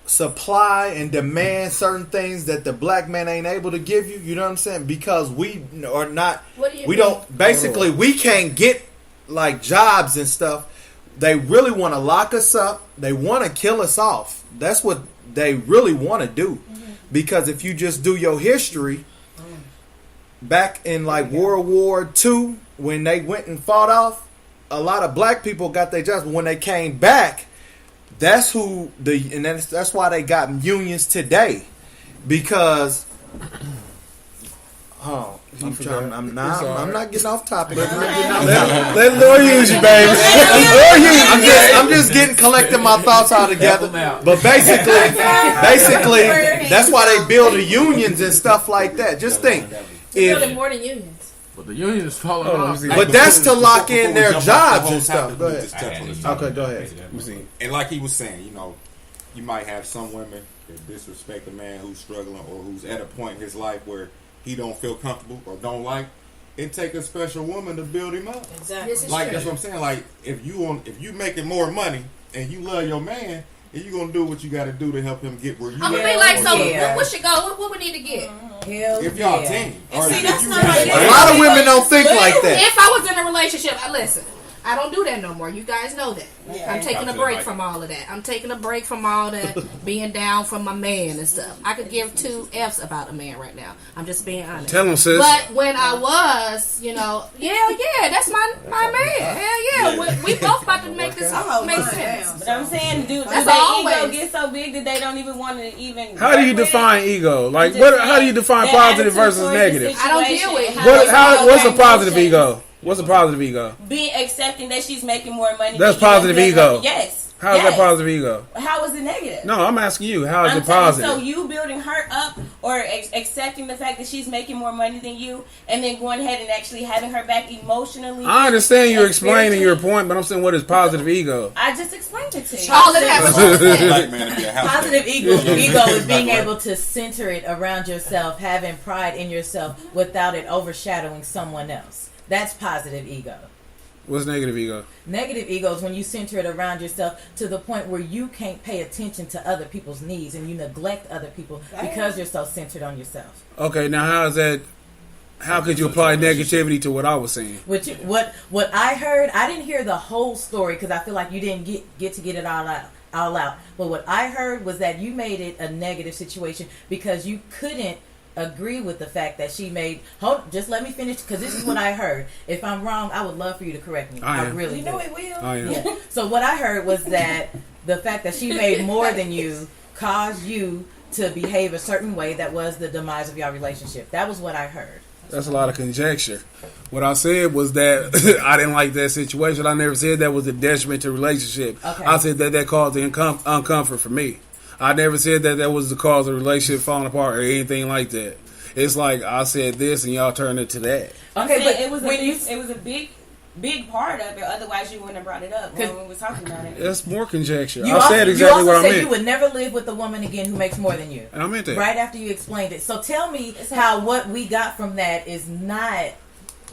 supply and demand certain things that the black man ain't able to give you, you know what I'm saying? Because we are not, we can't get like jobs and stuff. They really want to lock us up. They want to kill us off. That's what they really want to do. Because if you just do your history, back in like World War II, when they went and fought off, a lot of black people got their jobs. But when they came back, that's why they got unions today. Because I'm not getting off topic. Let Lord use you, baby. I'm just collecting my thoughts all together. But basically, that's why they build the unions and stuff like that. Just think, Building more than unions. But the union is falling off. But that's to lock in their jobs and stuff. Go ahead. Okay, go ahead. And like he was saying, you might have some women that disrespect a man who's struggling or who's at a point in his life where he don't feel comfortable or don't like. It take a special woman to build him up. Exactly. Like that's what I'm saying. Like if you making more money and you love your man, and you gonna do what you got to do to help him get where you. I'm gonna be like, so what should go? What we need to get? If y'all team, or see, that's you not really- how A lot of women don't think like that. If I was in a relationship, listen, I don't do that no more. You guys know that. Yeah. I'm taking a break from all of that. I'm taking a break from all that being down from my man and stuff. I could give 2 F's about a man right now. I'm just being honest. Tell him, sis. But when I was, yeah, that's my man. Hell yeah. We both about to make this make sense. But I'm saying, dude, That's their always. ego get so big that they don't even want to even. How do you work with define it. ego? Like, I'm just how do you define saying, positive their versus attitude towards the negative? I don't deal with situation, it. What's a their positive emotions, ego? What's a positive ego? Be accepting that she's making more money. That's than you, positive that's ego. Yes. How is Yes. that positive ego? How is it negative? No, I'm asking you. How is I'm it saying, positive? so you building her up or accepting the fact that she's making more money than you, and then going ahead and actually having her back emotionally. I understand you're and explaining your spiritually. point, but I'm saying what is positive ego? I just explained it to you. All of that. Black man to be a house Positive man. ego is being Black able to center it around yourself, having pride in yourself without it overshadowing someone else. That's positive ego. What's negative ego? Negative ego is when you center it around yourself to the point where you can't pay attention to other people's needs and you neglect other people because you're so centered on yourself. Okay, now how is that? How could you apply negativity to what I was saying? What I heard, I didn't hear the whole story because I feel like you didn't get to get it all out. But what I heard was that you made it a negative situation because you couldn't agree with the fact that she made. Just let me finish because this is what I heard. If I'm wrong, I would love for you to correct me. I really do. it will. I am. Yeah. So what I heard was that the fact that she made more than you caused you to behave a certain way that was the demise of your relationship. That was what I heard. That's a lot of conjecture. What I said was that I didn't like that situation. I never said that was a detriment to the relationship. Okay. I said that caused the uncomfort for me. I never said that was the cause of the relationship falling apart or anything like that. It's like I said this and y'all turned it to that. Okay, but it was a big part of it. Otherwise, you wouldn't have brought it up when we was talking about it. That's more conjecture. You I said exactly what I meant. You would never live with a woman again who makes more than you. And I meant that. Right after you explained it. So tell me how what we got from that is not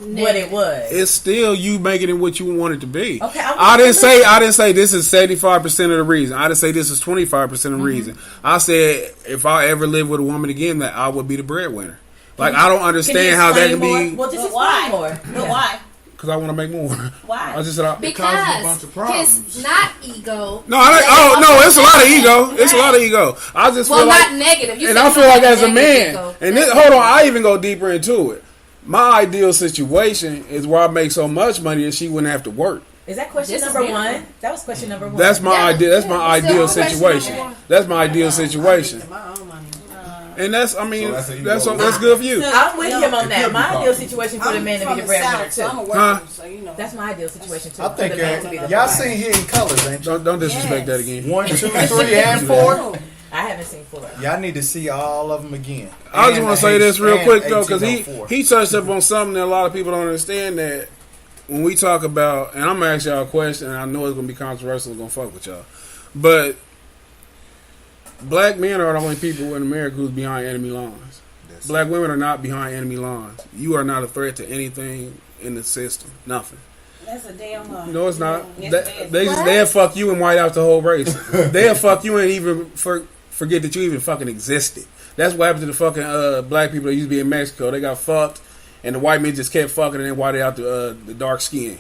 what it was. It's still you making it what you want it to be. Okay, I didn't say this is 75% of the reason. I didn't say this is 25% of the reason. I said if I ever live with a woman again, that I would be the breadwinner. Like I don't understand how that can be. Well, just why? explain more. But why? Because I want to make more. Why? I just said Because it's not ego. no, it's a lot of ego. It's a lot of ego. I just feel like not negative. You and said I feel like as a negative man, ego. and this, hold on, I even go deeper into it. My ideal situation is where I make so much money that she wouldn't have to work. Is that question number one? That was question number one. That's my idea. That's my ideal question situation. number one. That's my ideal situation. And that's, I mean, that's good for you. I'm with him on that. My ideal situation for the man to be the breadwinner too. I'm a worker, Huh? so you know. That's my ideal situation too. I for think the man to be the y'all provider. seen Hidden Colors, ain't you? Don't disrespect that again. 1, 2, 3, and 4. I haven't seen 4. Y'all need to see all of them again. I just want to say this real quick though, because 1804. he touched up on something that a lot of people don't understand. That when we talk about, and I'm gonna ask y'all a question, and I know it's gonna be controversial, it's gonna fuck with y'all, but black men are the only people in America who's behind enemy lines. Black women are not behind enemy lines. You are not a threat to anything in the system. Nothing. That's a damn lie. No, it's not. Yes, They'll fuck you and white out the whole race. They'll fuck you and even forget that you even fucking existed. That's what happened to the fucking black people that used to be in Mexico. They got fucked, and the white men just kept fucking and then whited out the dark skin.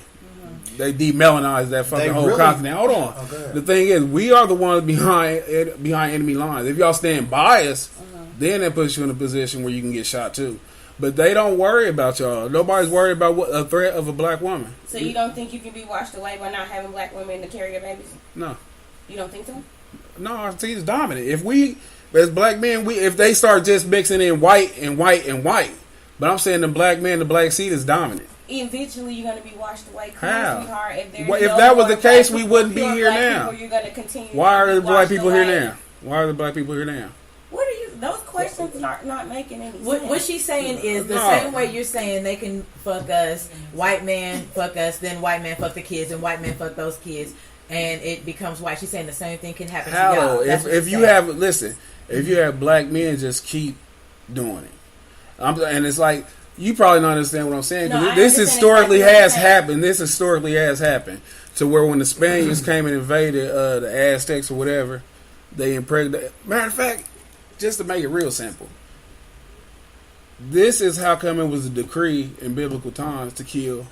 They demelanized that fucking whole continent. Hold on. The thing is, we are the ones behind enemy lines. If y'all stand by us, then that puts you in a position where you can get shot too. But they don't worry about y'all. Nobody's worried about what a threat of a black woman. So you don't think you can be washed away by not having black women to carry your babies? No. You don't think so? No, I think it's dominant. If we, as black men, if they start just mixing in white and white and white, but I'm saying the black man, the black seed is dominant. Eventually, you're going to be washed away. How? Sweetheart. If that was the case, we wouldn't be here now. You're going to continue. Why are the black people here away. now? Why are the black people here now? What are you? Those questions question's not making any sense. What she's saying is the same way you're saying they can fuck us, white man fuck us, then white man fuck the kids, and white man fuck those kids, and it becomes white. She's saying the same thing can happen to y'all. If you have if you have black men just keep doing it, and it's like you probably don't understand what I'm saying. No, this historically has happened. This historically has happened to where when the Spaniards came and invaded the Aztecs or whatever, they impregnated. Matter of fact, just to make it real simple, this is how come it was a decree in biblical times to kill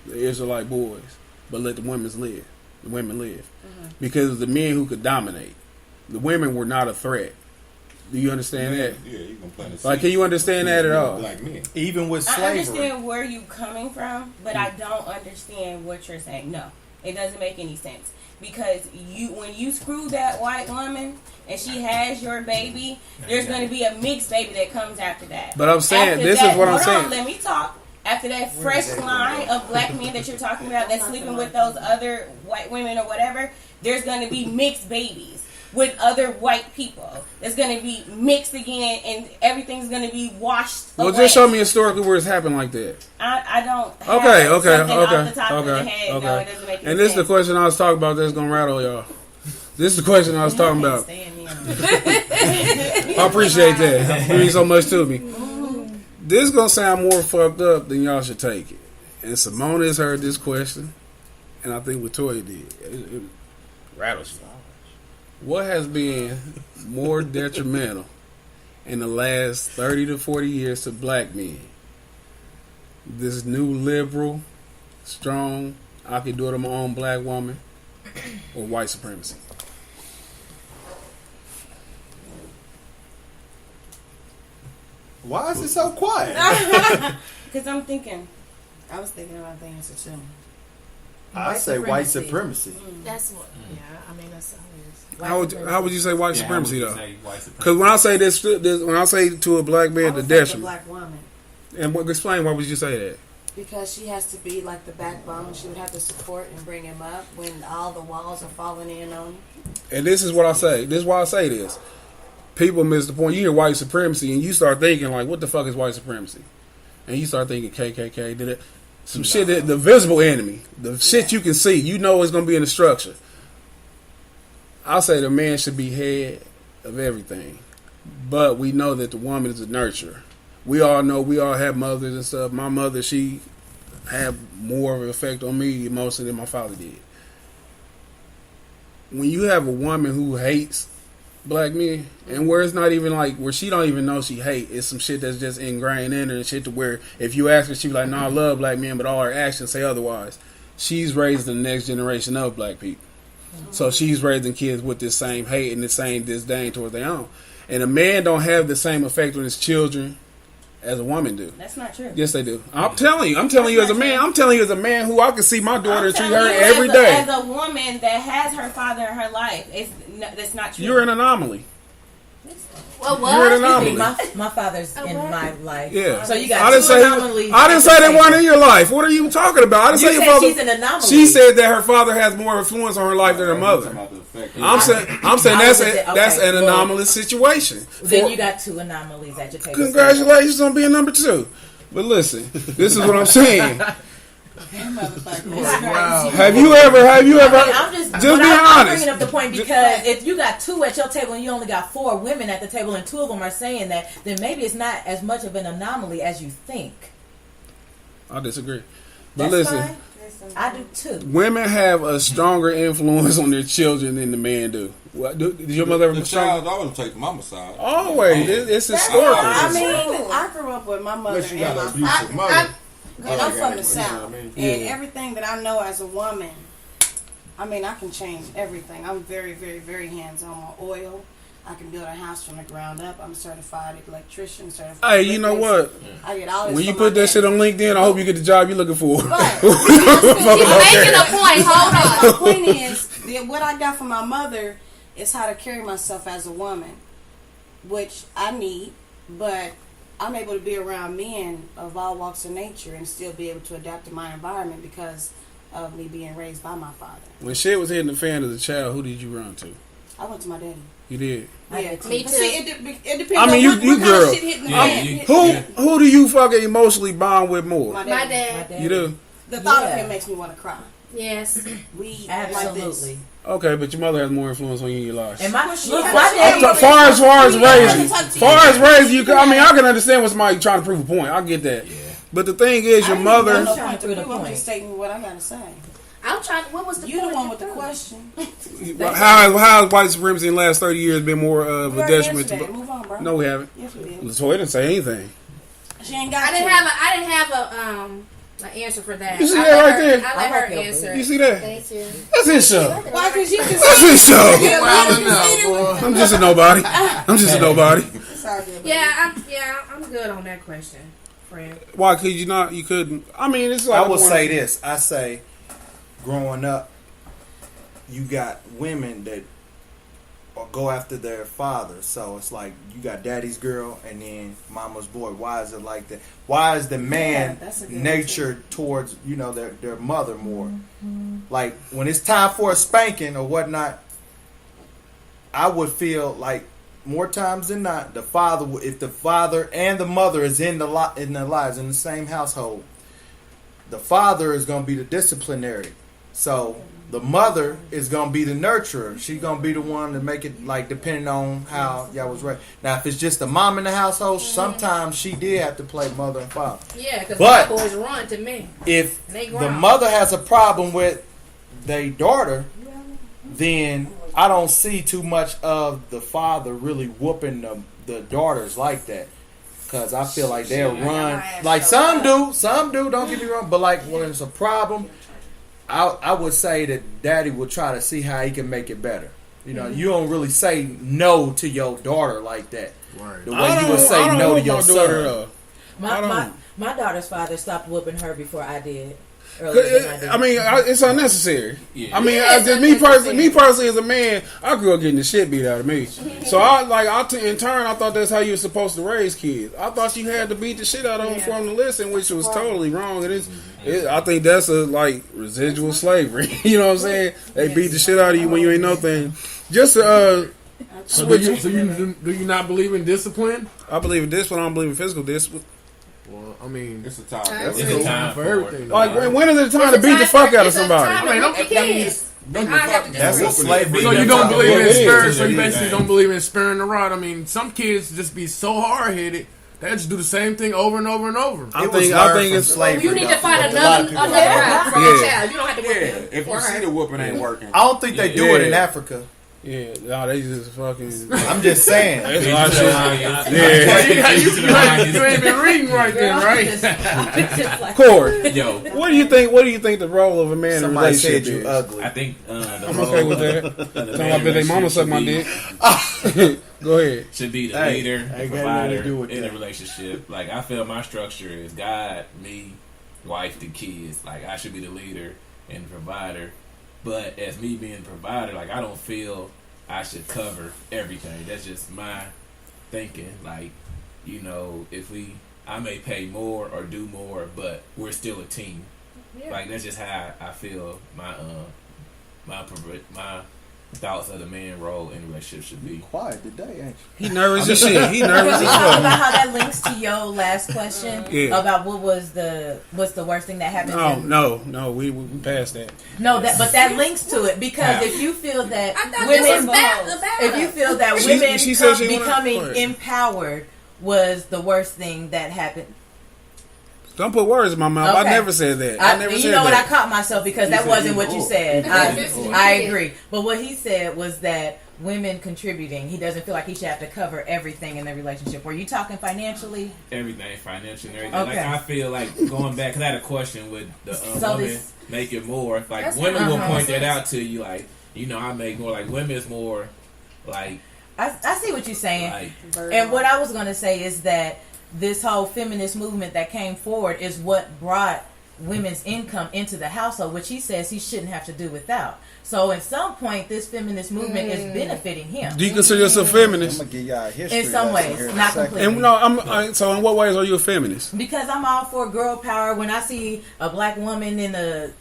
the Israelite boys, but let the women live. Because it was the men who could dominate. The women were not a threat. Do you understand that? Yeah, you can plant a Like, can you understand that at all? Black men. Even with slavery. I understand where you coming from, but I don't understand what you're saying. No, it doesn't make any sense. Because when you screw that white woman and she has your baby, there's going to be a mixed baby that comes after that. But I'm saying, After that, is what I'm hold saying. on, let me talk. After that fresh line of black men that you're talking about that's sleeping with those other white women or whatever, there's going to be mixed babies with other white people. It's going to be mixed again, and everything's going to be washed Well, away. just show me historically where it's happened like that. I don't have Okay. something off the top of the head. No, it doesn't make any And this is sense. the question I was talking about that's going to rattle y'all. This is the question I was talking about. I appreciate that. It means so much to me. This is going to sound more fucked up than y'all should take it. And Simona has heard this question, and I think Latoya did. It rattles you. What has been more detrimental in the last 30 to 40 years to black men? This new liberal, strong, I can do it on my own black woman, or white supremacy? Why is it so quiet? Because I'm thinking. I was thinking about the answer too. I say white supremacy. That's what. Yeah, I mean that's how it is. How would you say white supremacy though? Because Because when I say this, when I say to a black man, the a detriment. black woman. And explain why would you say that? Because she has to be like the backbone. She would have to support and bring him up when all the walls are falling in on him. And this is what I say. This is why I say this. People miss the point. You hear white supremacy, and you start thinking like, "What the fuck is white supremacy?" And you start thinking KKK did it. Some shit that the visible enemy, the shit you can see, you know it's gonna be in the structure. I'll say the man should be head of everything, but we know that the woman is a nurturer. We all know, we all have mothers and stuff. My mother, she had more of an effect on me emotionally than my father did. When you have a woman who hates black men, and where it's not even like, where she don't even know she hate, it's some shit that's just ingrained in her and shit to where if you ask her, she be like, "No, I love black men," but all her actions say otherwise. She's raised the next generation of black people. So she's raising kids with this same hate and the same disdain towards their own. And a man don't have the same effect on his children as a woman do. That's not true. Yes, they do. I'm telling you as a man. I'm telling you as a man who I can see my daughter treat her You every day. As a woman that has her father in her life, that's not true. You're an anomaly. Well, what? You're an anomaly. My father's in my life. Yeah. So you got I didn't two say anomalies. I didn't say they weren't in your life. What are you talking about? I didn't You say your said father. she's an anomaly. She said that her father has more influence on her life than her mother. I'm saying that's an anomalous situation. Then you got two anomalies at your table. Congratulations on being number 2. But listen, this is what I'm saying. Wow. Have you ever? I'm just be honest. I'm bringing up the point because if you got 2 at your table and you only got 4 women at the table and 2 of them are saying that, then maybe it's not as much of an anomaly as you think. I disagree. But That's listen, fine. I do too. women have a stronger influence on their children than the man do. What, did your mother ever? The child always take the mama's side. Always, it's historical. I mean, I grew up with my mother Unless you got and an my abusive mother. and I'm from the South, Yeah. and everything that I know as a woman, I mean, I can change everything. I'm very, very, very hands-on on oil. I can build a house from the ground up. I'm a certified electrician, certified. Hey, you know what? I get all this. When you from put my that shit on LinkedIn, I hope you get the job you're looking for. You're making a point. Hold on. My point is that what I got from my mother is how to carry myself as a woman, which I need, but I'm able to be around men of all walks of nature and still be able to adapt to my environment because of me being raised by my father. When shit was hitting the fan as a child, who did you run to? I went to my daddy. You did. Yeah, me too. See, it depends. I mean, on you what girl. kind of shit hitting the fan. Who do you fucking emotionally bond with more? My My dad. dad. You do. The thought of him makes me want to cry. Yes. We Absolutely. like this. Okay, but your mother has more influence on you in your life. And my Well, dad, Far as raising you, I mean, I can understand when somebody trying to prove a point. I get that. Yeah. But the thing is, your mother. I'm just stating what I gotta say. I'm trying. What was the You point? the one with the question. How has white supremacy in the last 30 years been more of a detriment to? Move on, bro. No, we haven't. Yes, we did. Latoya didn't say anything. She ain't got. I didn't have an answer for that. You see that right there? I let her answer. You see that? Thank you. That's his show. Why? Because you can. That's his show. I'm just a nobody. I'm just a nobody. I'm good on that question, friend. Why could you not? You couldn't. I mean, it's like I will say this. I say, growing up, you got women that go after their father. So it's like you got daddy's girl and then mama's boy. Why is it like that? Why is the man nature towards their mother more? Like when it's time for a spanking or whatnot, I would feel like more times than not, the father, if the father and the mother is in their lives in the same household, the father is going to be the disciplinary. So the mother is going to be the nurturer. She's going to be the one to make it, like, depending on how y'all was raised. Now, if it's just a mom in the household, sometimes she did have to play mother and father. Yeah, because my boys run to me. If the mother has a problem with their daughter, then I don't see too much of the father really whooping the daughters like that. Because I feel like they'll run. Like some do, don't get me wrong. But like when it's a problem, I would say that daddy would try to see how he can make it better. You don't really say no to your daughter like that. Right. The way you would say no to your son. My daughter's father stopped whooping her before I did. I mean, it's unnecessary. Yeah. I mean, me personally, as a man, I grew up getting the shit beat out of me. So in turn, I thought that's how you were supposed to raise kids. I thought you had to beat the shit out of them for them to listen, which was totally wrong. I think that's residual slavery. You know what I'm saying? They beat the shit out of you when you ain't no thing. Just do you not believe in discipline? I believe in discipline. I don't believe in physical discipline. Well, I mean, it's a time. It's a time for everything. Like, when is the time to beat the fuck out of somebody? That's a slavery. So you don't believe in sparing? So you basically don't believe in sparing the rod? I mean, some kids just be so hard headed. They just do the same thing over and over and over. I think it's slavery. You need to find another route from a child. You don't have to whip him. If you see the whooping ain't working, I don't think they do it in Africa. Yeah, no, they just fucking. I'm just saying. That's a lot of shit. You ain't been reading right then, right? Corey, yo, what do you think the role of a man in a relationship is? Ugly. I think I'm okay with that. Talking about their mama suck my dick. Go ahead. Should be the leader, the provider in a relationship. Like I feel my structure is God, me, wife, the kids. Like I should be the leader and the provider. But as me being a provider, like I don't feel I should cover everything. That's just my thinking. Like, I may pay more or do more, but we're still a team. Yeah. Like that's just how I feel my thoughts of the man role in a relationship should be. Quiet today, ain't you? He nervous as shit. He nervous as We fuck. talked about how that links to your last question about what's the worst thing that happened. No, we passed that. No, but that links to it because if you feel that women becoming empowered was the worst thing that happened. Don't put words in my mouth. Okay. I never said that. I never said that. What? I caught myself because that wasn't what you said. I agree. But what he said was that women contributing, he doesn't feel like he should have to cover everything in the relationship. Were you talking financially? Everything, financially and everything. Okay. Like I feel like going back, because I had a question with the women making more. Like women will point that out to you. Like, I make more. Like women is more like. I see what you're saying. And what I was going to say is that this whole feminist movement that came forward is what brought women's income into the household, which he says he shouldn't have to do without. So at some point, this feminist movement is benefiting him. Do you consider yourself a feminist? I'm gonna give y'all a history In some ways, not completely. And no, so in what ways are you a feminist? Because I'm all for girl power. When I see a black woman in the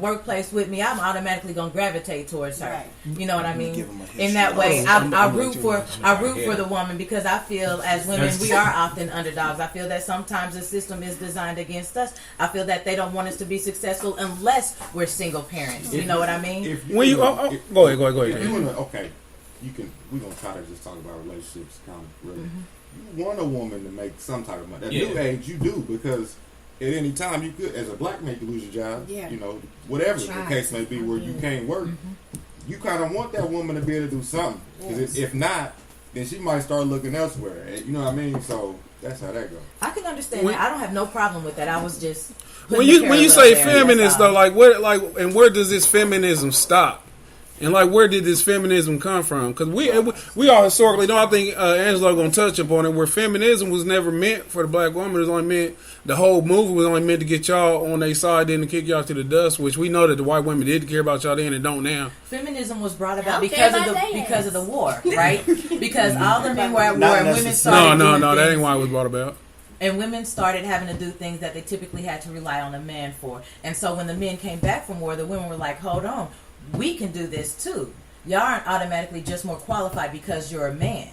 workplace with me, I'm automatically gonna gravitate towards her. Right. You know what I mean? In that way, I root for the woman, because I feel as women we are often underdogs. I feel that sometimes the system is designed against us. I feel that they don't want us to be successful unless we're single parents. You know what I mean? When you go ahead. We're gonna try to just talk about relationships, kind of really. You want a woman to make some type of money. At new age, you do, because at any time you could, as a black man, you could lose your job. Yeah. You know, whatever the case may be, where you can't work. You kind of want that woman to be able to do something, because if not, then she might start looking elsewhere. You know what I mean? So that's how that goes. I can understand that. I don't have no problem with that. I was just when you say feminist though, like where does this feminism stop? And like, where did this feminism come from? Because we all historically know. I think Angelo gonna touch upon it. Where feminism was never meant for the black woman. It was only meant, the whole movement was only meant to get y'all on their side, then to kick y'all to the dust. Which we know that the white women did care about y'all then and don't now. Feminism was brought about because of the war, right? Because all the men were at war and women started. No, that ain't why it was brought about. And women started having to do things that they typically had to rely on a man for. And so when the men came back from war, the women were like, "Hold on. We can do this too. Y'all aren't automatically just more qualified because you're a man."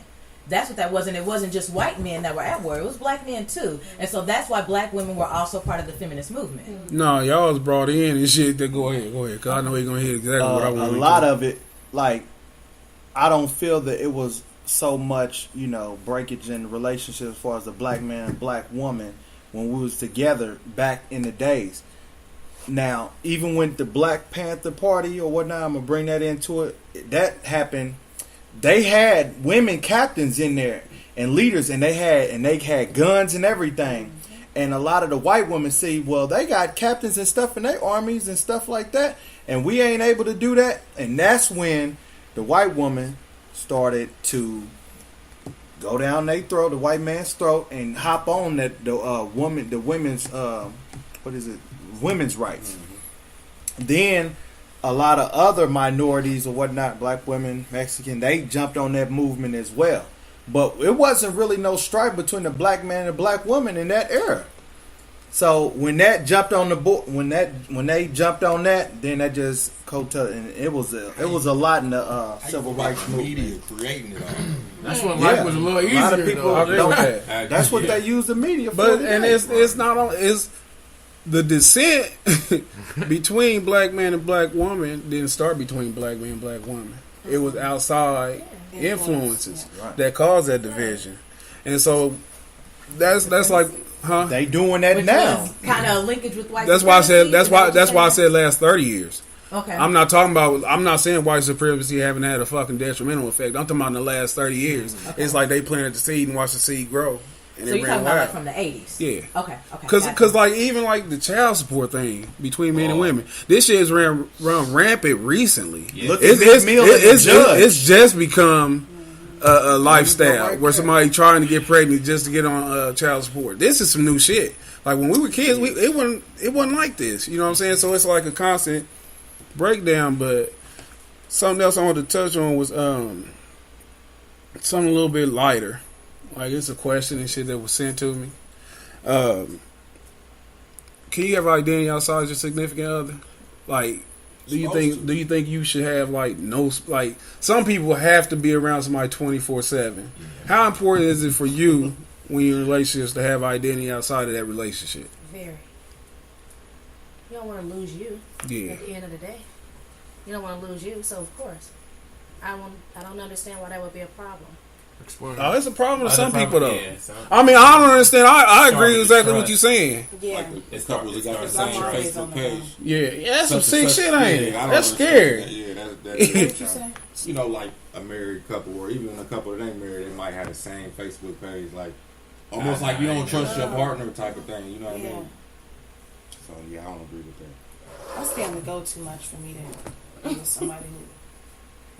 That's what that was. And it wasn't just white men that were at war. It was black men too. And so that's why black women were also part of the feminist movement. No, y'all was brought in and shit. Go ahead. Because I know you're going to hear exactly what I want to A lot of it, like, I don't feel that it was so much, breakage in relationships as far as the black man and black woman when we was together back in the days. Now, even with the Black Panther Party or whatnot, I'm gonna bring that into it. That happened. They had women captains in there and leaders, and they had guns and everything. And a lot of the white women see, well, they got captains and stuff in their armies and stuff like that, and we ain't able to do that. And that's when the white woman started to go down their throat, the white man's throat, and hop on that women's rights. Then a lot of other minorities or whatnot, black women, Mexican, they jumped on that movement as well. But it wasn't really no strife between the black man and the black woman in that era. So when that jumped on the board, when they jumped on that, then that just and it was a lot in the civil rights movement. Media creating it all. That's when life was a little easier. A lot of people that's what they use the media for. But and it's not only the descent between black man and black woman didn't start between black man and black woman. It was outside influences that caused that division, and so that's like, they doing that now. Kind of linkage with white. That's why I said. That's why I said last 30 years. Okay. I'm not saying white supremacy haven't had a fucking detrimental effect. I'm talking about in the last 30 years. Okay. It's like they planted the seed and watched the seed grow. So you're talking about like from the 80s? Yeah. Okay. Because like even like the child support thing between men and women, this shit has run rampant recently. Yeah. It's just become a lifestyle where somebody trying to get pregnant just to get on child support. This is some new shit. Like when we were kids, it wasn't like this. You know what I'm saying? So it's like a constant breakdown. But something else I wanted to touch on was something a little bit lighter. Like, it's a question and shit that was sent to me. Can you have identity outside your significant other? Like, do you think you should have some people have to be around somebody 24/7? How important is it for you when you're in relationships to have identity outside of that relationship? Very. You don't want to lose you. Yeah. At the end of the day, you don't want to lose you. So of course, I don't understand why that would be a problem. Oh, it's a problem to some people though. Yeah, I mean, I don't understand. I agree exactly what you're saying. Yeah, it's couples that got the same Facebook page. Yeah, that's some sick shit, ain't it? That's scary. Yeah, that's like a married couple, or even a couple that ain't married, they might have the same Facebook page, like almost like you don't trust your partner type of thing. You know what I mean? So yeah, I don't agree with that. I stand to go too much for me to be with somebody who don't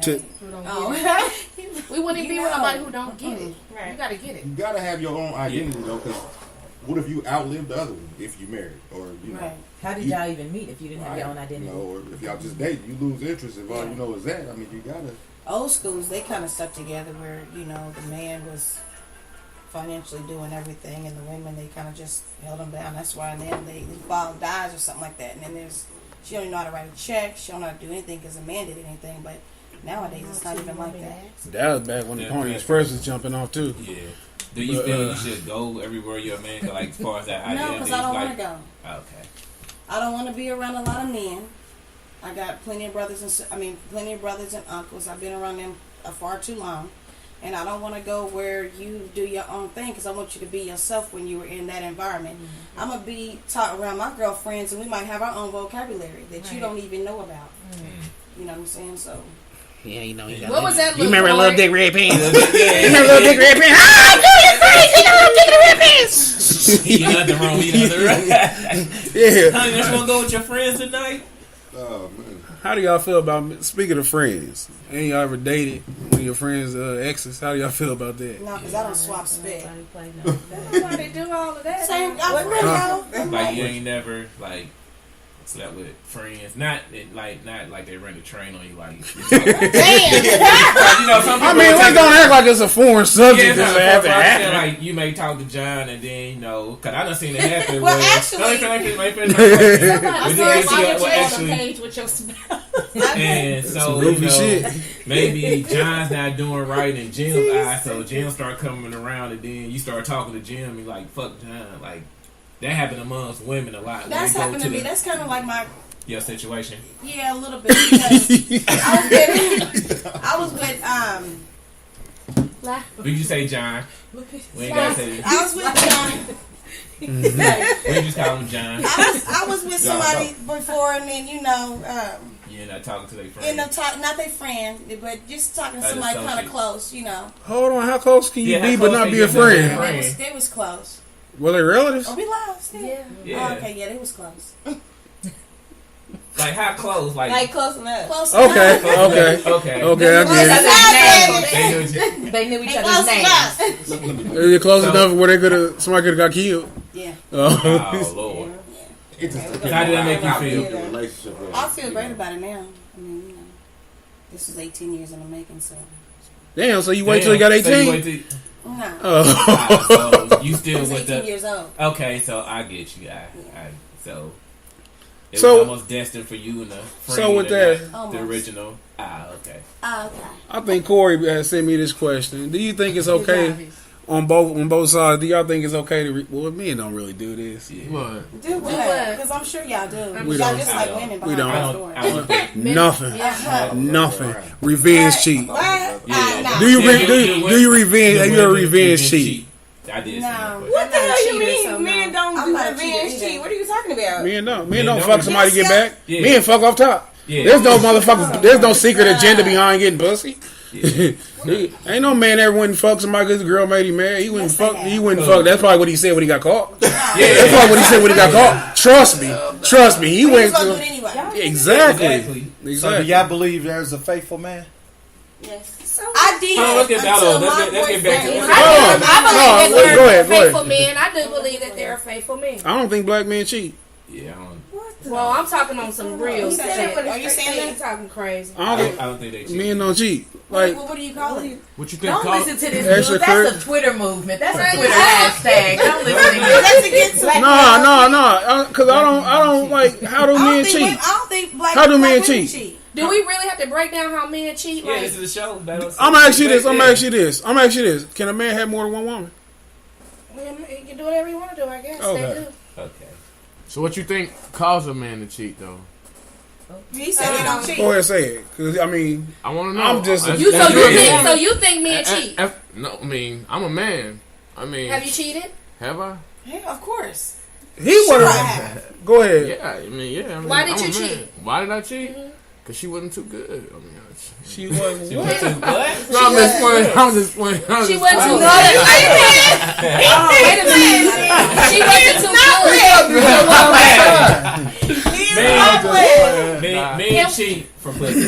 get it. We wouldn't be with somebody who don't get it. Right. You gotta get it. You gotta have your own identity though, because what if you outlive the other one if you married, or you know? How did y'all even meet if you didn't have your own identity? You know, or if y'all just date, you lose interest if all you know is that. I mean, you gotta. Old schools, they kind of stuck together where, you know, the man was financially doing everything and the women, they kind of just held them down. That's why then the father dies or something like that. And then she don't even know how to write a check. She don't know how to do anything because the man did anything. But nowadays, it's not even like that. That was back when the Pony Express was jumping off too. Yeah. Do you feel you should go everywhere your man go, like as far as that identity? No, because I don't want to go. Okay. I don't want to be around a lot of men. I got plenty of brothers and uncles. I've been around them far too long, and I don't want to go where you do your own thing because I want you to be yourself when you were in that environment. Mm-hmm. I'm gonna be taught around my girlfriends, and we might have our own vocabulary that you don't even know about. Mm-hmm. You know what I'm saying? So. Yeah, you know. What was that? You remember Little Dick Red Pants? You remember Little Dick Red Pants? Ah, do you crazy? Little Dick Red Pants. He nothing wrong. He nothing wrong. Yeah. Honey, just gonna go with your friends tonight. Oh man. How do y'all feel about, speaking of friends, ain't y'all ever dated one of your friends' exes? How do y'all feel about that? No, because I don't swap spit. That's why they do all of that. Same. Like you ain't never like slept with friends, not like they ran a train on you, like damn. You know, some people let's don't act like it's a foreign subject. Yeah, like you may talk to John, and then you know, because I done seen it happen. Well, actually, page with your spouse. And so you know, maybe John's not doing right in Jim's eyes, so Jim start coming around, and then you start talking to Jim, and like fuck John, like. That happened amongst women a lot. That's happened to me. That's kind of like your situation. Yeah, a little bit. Because I was with Did you say John? We ain't gotta say this. I was with John. We just call him John. I was with somebody before, and then you know. You're not talking to their friend. Not their friend, but just talking to somebody kind of close, you know. Hold on, how close can you be but not be a friend? They was close. Were they relatives? Oh, we loved still. Yeah. Oh, okay, yeah, they was close. Like how close? Like close enough. Close enough. Okay. They knew each other's names. They're close enough where somebody could have got killed. Yeah. Oh Lord. How did that make you feel? I feel great about it now. I mean, you know, this was 18 years in the making, so. Damn, so you wait till you got 18? No. So you still with 18 years old. Okay, so I get you. So it was almost destined for you and the friend. So with that, the original. Okay. Okay. I think Corey has sent me this question. Do you think it's okay on both sides? Do y'all think it's okay to? Well, men don't really do this. Yeah. What? Do what? Because I'm sure y'all do. We y'all don't. just like women behind We don't. Nothing. Nothing. Revenge cheat. What? Do you revenge? Have you ever revenge cheat? I did. No. What the hell you mean? Men don't do revenge cheat. What are you talking about? Men don't. Men don't fuck somebody to get back. Yeah. Men fuck off top. Yeah. There's no motherfucker. There's no secret agenda behind getting pussy. Yeah. Ain't no man ever went and fuck somebody because the girl made him mad. He wouldn't fuck. He wouldn't fuck. That's probably what he said when he got caught. That's probably what he said when he got caught. Trust me. He went to exactly. So do y'all believe there's a faithful man? Yes. I did. Let's get back to it. I believe that there are faithful men. I do believe that there are faithful men. I don't think black men cheat. Yeah, I don't. Well, I'm talking on some real shit. Are you saying that? Talking crazy. I don't think they cheat. Men don't cheat. Like, what do you call it? What you think? Don't listen to this dude. That's a Twitter movement. That's a Twitter hashtag. Don't listen to him. That's against black No. Because I don't like. How do men cheat? I don't think black. How do men cheat? Do we really have to break down how men cheat? Yeah, this is a show. I'm gonna ask you this. Can a man have more than one woman? You can do whatever you want to do, I guess. Okay. So what you think causes a man to cheat, though? He said he don't cheat. Go ahead, say it. Because, I mean, I want to know. I'm just... So you think men cheat? No, I mean, I'm a man. I mean... Have you cheated? Have I? Yeah, of course. He would have... Go ahead. Yeah, I mean, why did you cheat? Why did I cheat? Because she wasn't too good. I mean, she wasn't too good? No, I'm just playing. She wasn't too good. Wait a minute. She wasn't too good. Men cheat for pussy.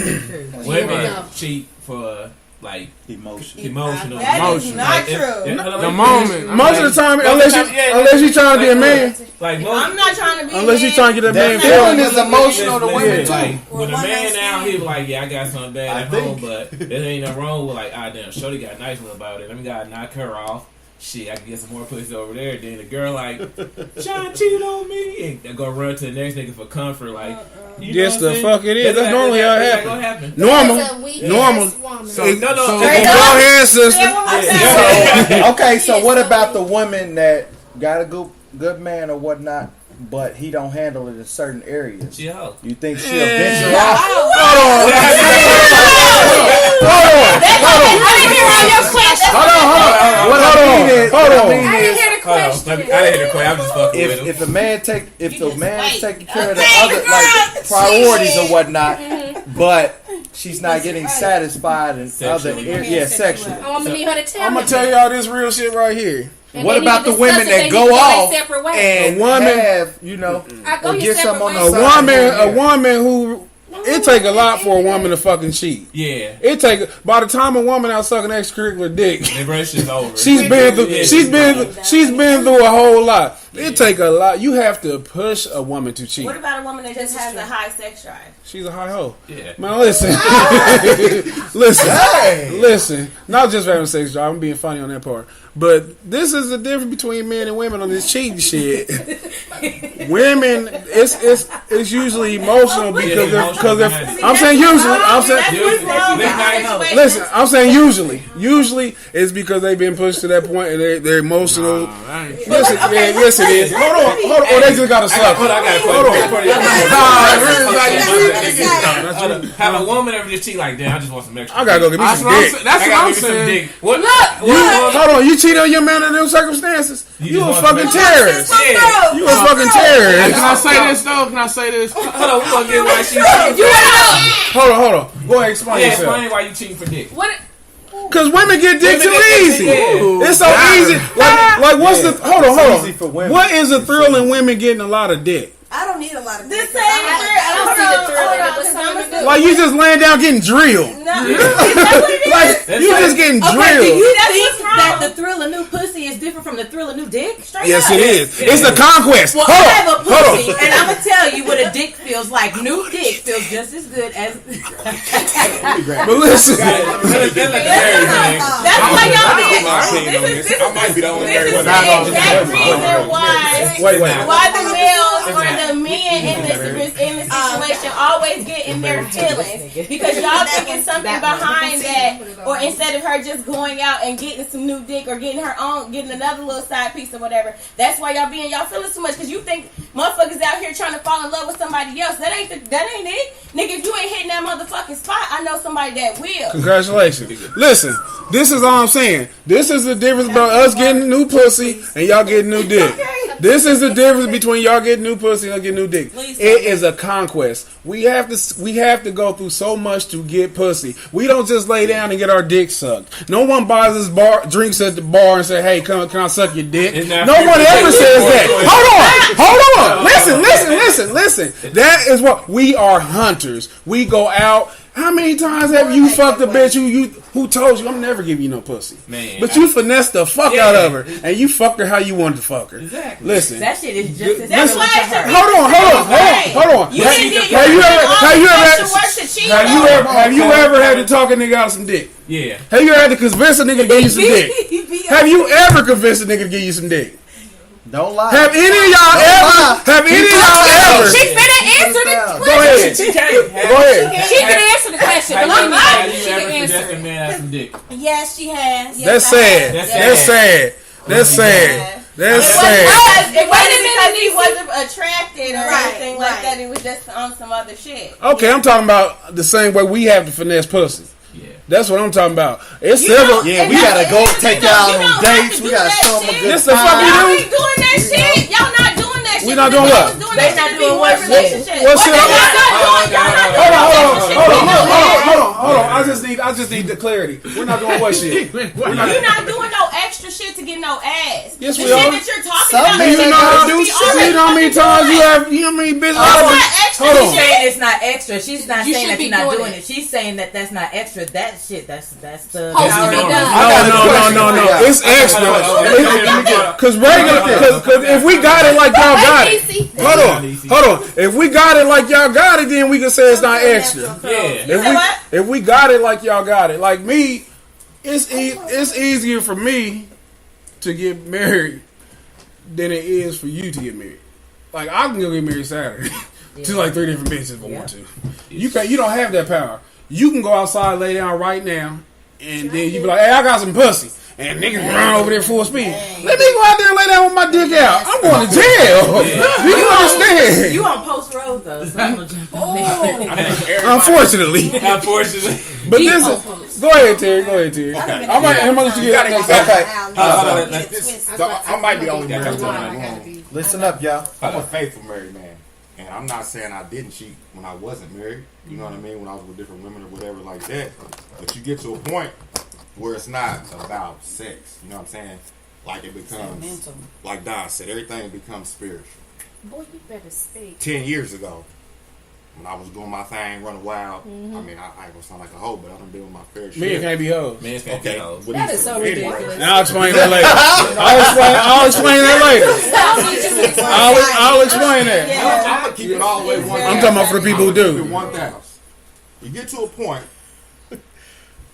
Women cheat for like That emotional. is not true. The moment. Most of the time, unless you're trying to be a man. Like I'm not trying to be. Unless you're trying to get a man feeling is emotional to women too. Like when a man now, he be like, yeah, I got something bad at home, but there ain't nothing wrong with like, damn, shorty got a nice one about it. Let me gotta knock her off. Shit, I can get some more pussy over there. Then the girl like, Sean cheated on me, and they go run to the next nigga for comfort. Like, yes, the fuck it is. That's normally how it happens. Normal. So go ahead, sister. Okay, so what about the women that got a good man or whatnot, but he don't handle it in certain areas? She a hoe. You think she'll venture off? Hold on. I didn't hear the question. I didn't hear the question. I'm just fucking with him. If the man is taking care of the other like priorities or whatnot, but she's not getting satisfied in other areas, sexually. I want to need her to tell I'm me. gonna tell y'all this real shit right here. And what they about need the to women discuss it, that they go need to off separate ways. and have, I go or your get some on the separate side? A woman who it take a lot for a woman to fucking cheat. Yeah. It take by the time a woman out sucking extracurricular dick, the relationship's over. she's been through a whole lot. It take a lot. You have to push a woman to cheat. What about a woman that just has a high sex drive? She's a high hoe. Yeah. Man, listen. Listen. Not just having sex drive. I'm being funny on that part. But this is the difference between men and women on this cheating shit. Women, it's usually emotional because I'm saying usually. Listen, I'm saying usually. Usually it's because they've been pushed to that point and they're emotional. Yes, it is. Hold on. Oh, they just got to suck. Hold on. Have a woman ever just cheat like, damn, I just want some extra. I gotta go get me some dick. That's what I'm saying. What? Hold on, you cheat on your man in those circumstances? You a fucking terrorist. You a fucking terrorist. Can I say this though? Can I say this? Hold on, we gonna get why she. Hold on. Go ahead, explain yourself. Explain why you cheating for dick. What? Because women get dick too easy. It's so easy. Like what's the? Hold on. What is the thrill in women getting a lot of dick? I don't need a lot of This dick. ain't I don't see the thrill in it, but some of it. Like you just laying down getting drilled. Like you just getting drilled. Do you think that the thrill of new pussy is different from the thrill of new dick? Yes, it is. It's a conquest. Well, I have a pussy, and I'm gonna tell you what a dick feels like. New dick feels just as good as. But listen, that's why y'all think. I might be the only This is the exact reason why the males or the men in the situation always get in their feelings, because y'all thinking something behind that, or instead of her just going out and getting some new dick or getting another little side piece or whatever. That's why y'all be in y'all feelings too much, because you think motherfuckers out here trying to fall in love with somebody else. That ain't it. Nigga, if you ain't hitting that motherfucking spot, I know somebody that will. congratulations. Listen, this is all I'm saying. This is the difference about us getting new pussy and y'all getting new dick. This is the difference between y'all getting new pussy and y'all getting new dick. It is a conquest. We have to go through so much to get pussy. We don't just lay down and get our dick sucked. No one buys us drinks at the bar and say, "Hey, can I suck your dick?" No one ever says that. Hold on. Listen. That is what we are, hunters. We go out. How many times have you fucked a bitch who told you I'm never giving you no pussy? Man, but you finessed the fuck out of her and you fucked her how you wanted to fuck her. Exactly. Listen, that shit is just as That's why it should be. Hold on. Have you ever had to talk a nigga out some dick? Yeah. Have you ever had to convince a nigga to give you some dick? Have you ever convinced a nigga to give you some dick? Don't lie. Have any of y'all ever? She finna answer the question. Go ahead. She can answer the question. Have Believe me, you she ever can suggested answer a man have some dick? Yes, she has. That's sad. That's sad. It wasn't because he wasn't attracted or anything like that. It was just on some other shit. Okay, I'm talking about the same way we have to finesse pussy. That's what I'm talking about. It's several. Yeah, we gotta take y'all on dates. We gotta show them a good time. Y'all ain't doing that shit. Y'all not doing that that shit. We not doing what? They not doing what shit? What shit? Hold on. I just need the clarity. We're not doing what shit? You're not doing no extra shit to get no ass. Yes, the we shit are. that you're talking about. You know how many times you have? You know how many business? Hold on. She's saying it's not extra. She's not saying that you're not doing it. She's saying that that's not extra. That shit. That's the. No. It's extra. Because if we got it like y'all got it. Hold on. If we got it like y'all got it, then we can say it's not extra. If we got it like y'all got it, like me, it's easier for me to get married than it is for you to get married. Like I can go get married Saturday to like 3 different bitches if I want to. You don't have that power. You can go outside, lay down right now, and then you be like, "Hey, I got some pussy." And niggas run over there full speed. Let me go out there and lay down with my dick out. I'm going to jail. You understand? You on post road though. So I'm gonna jump on Unfortunately. But this is. Go ahead, Terry. Okay. I might let you get I might be the only married one in the room. Listen up, y'all. I'm a faithful married man. And I'm not saying I didn't cheat when I wasn't married. You know what I mean? When I was with different women or whatever like that. But you get to a point where it's not about sex. You know what I'm saying? Like it becomes, like Don said, everything becomes spiritual. Boy, you better speak. 10 years ago, when I was doing my thing, running wild, I mean, I ain't gonna sound like a hoe, but I done been with my fair share. Men can't be hoes. Men can't be hoes. That is so ridiculous. I'll explain that later. I'll explain that later. I'll explain that. I'm gonna keep it all the way 1,000. I'm talking about for the people who do. 1,000. You get to a point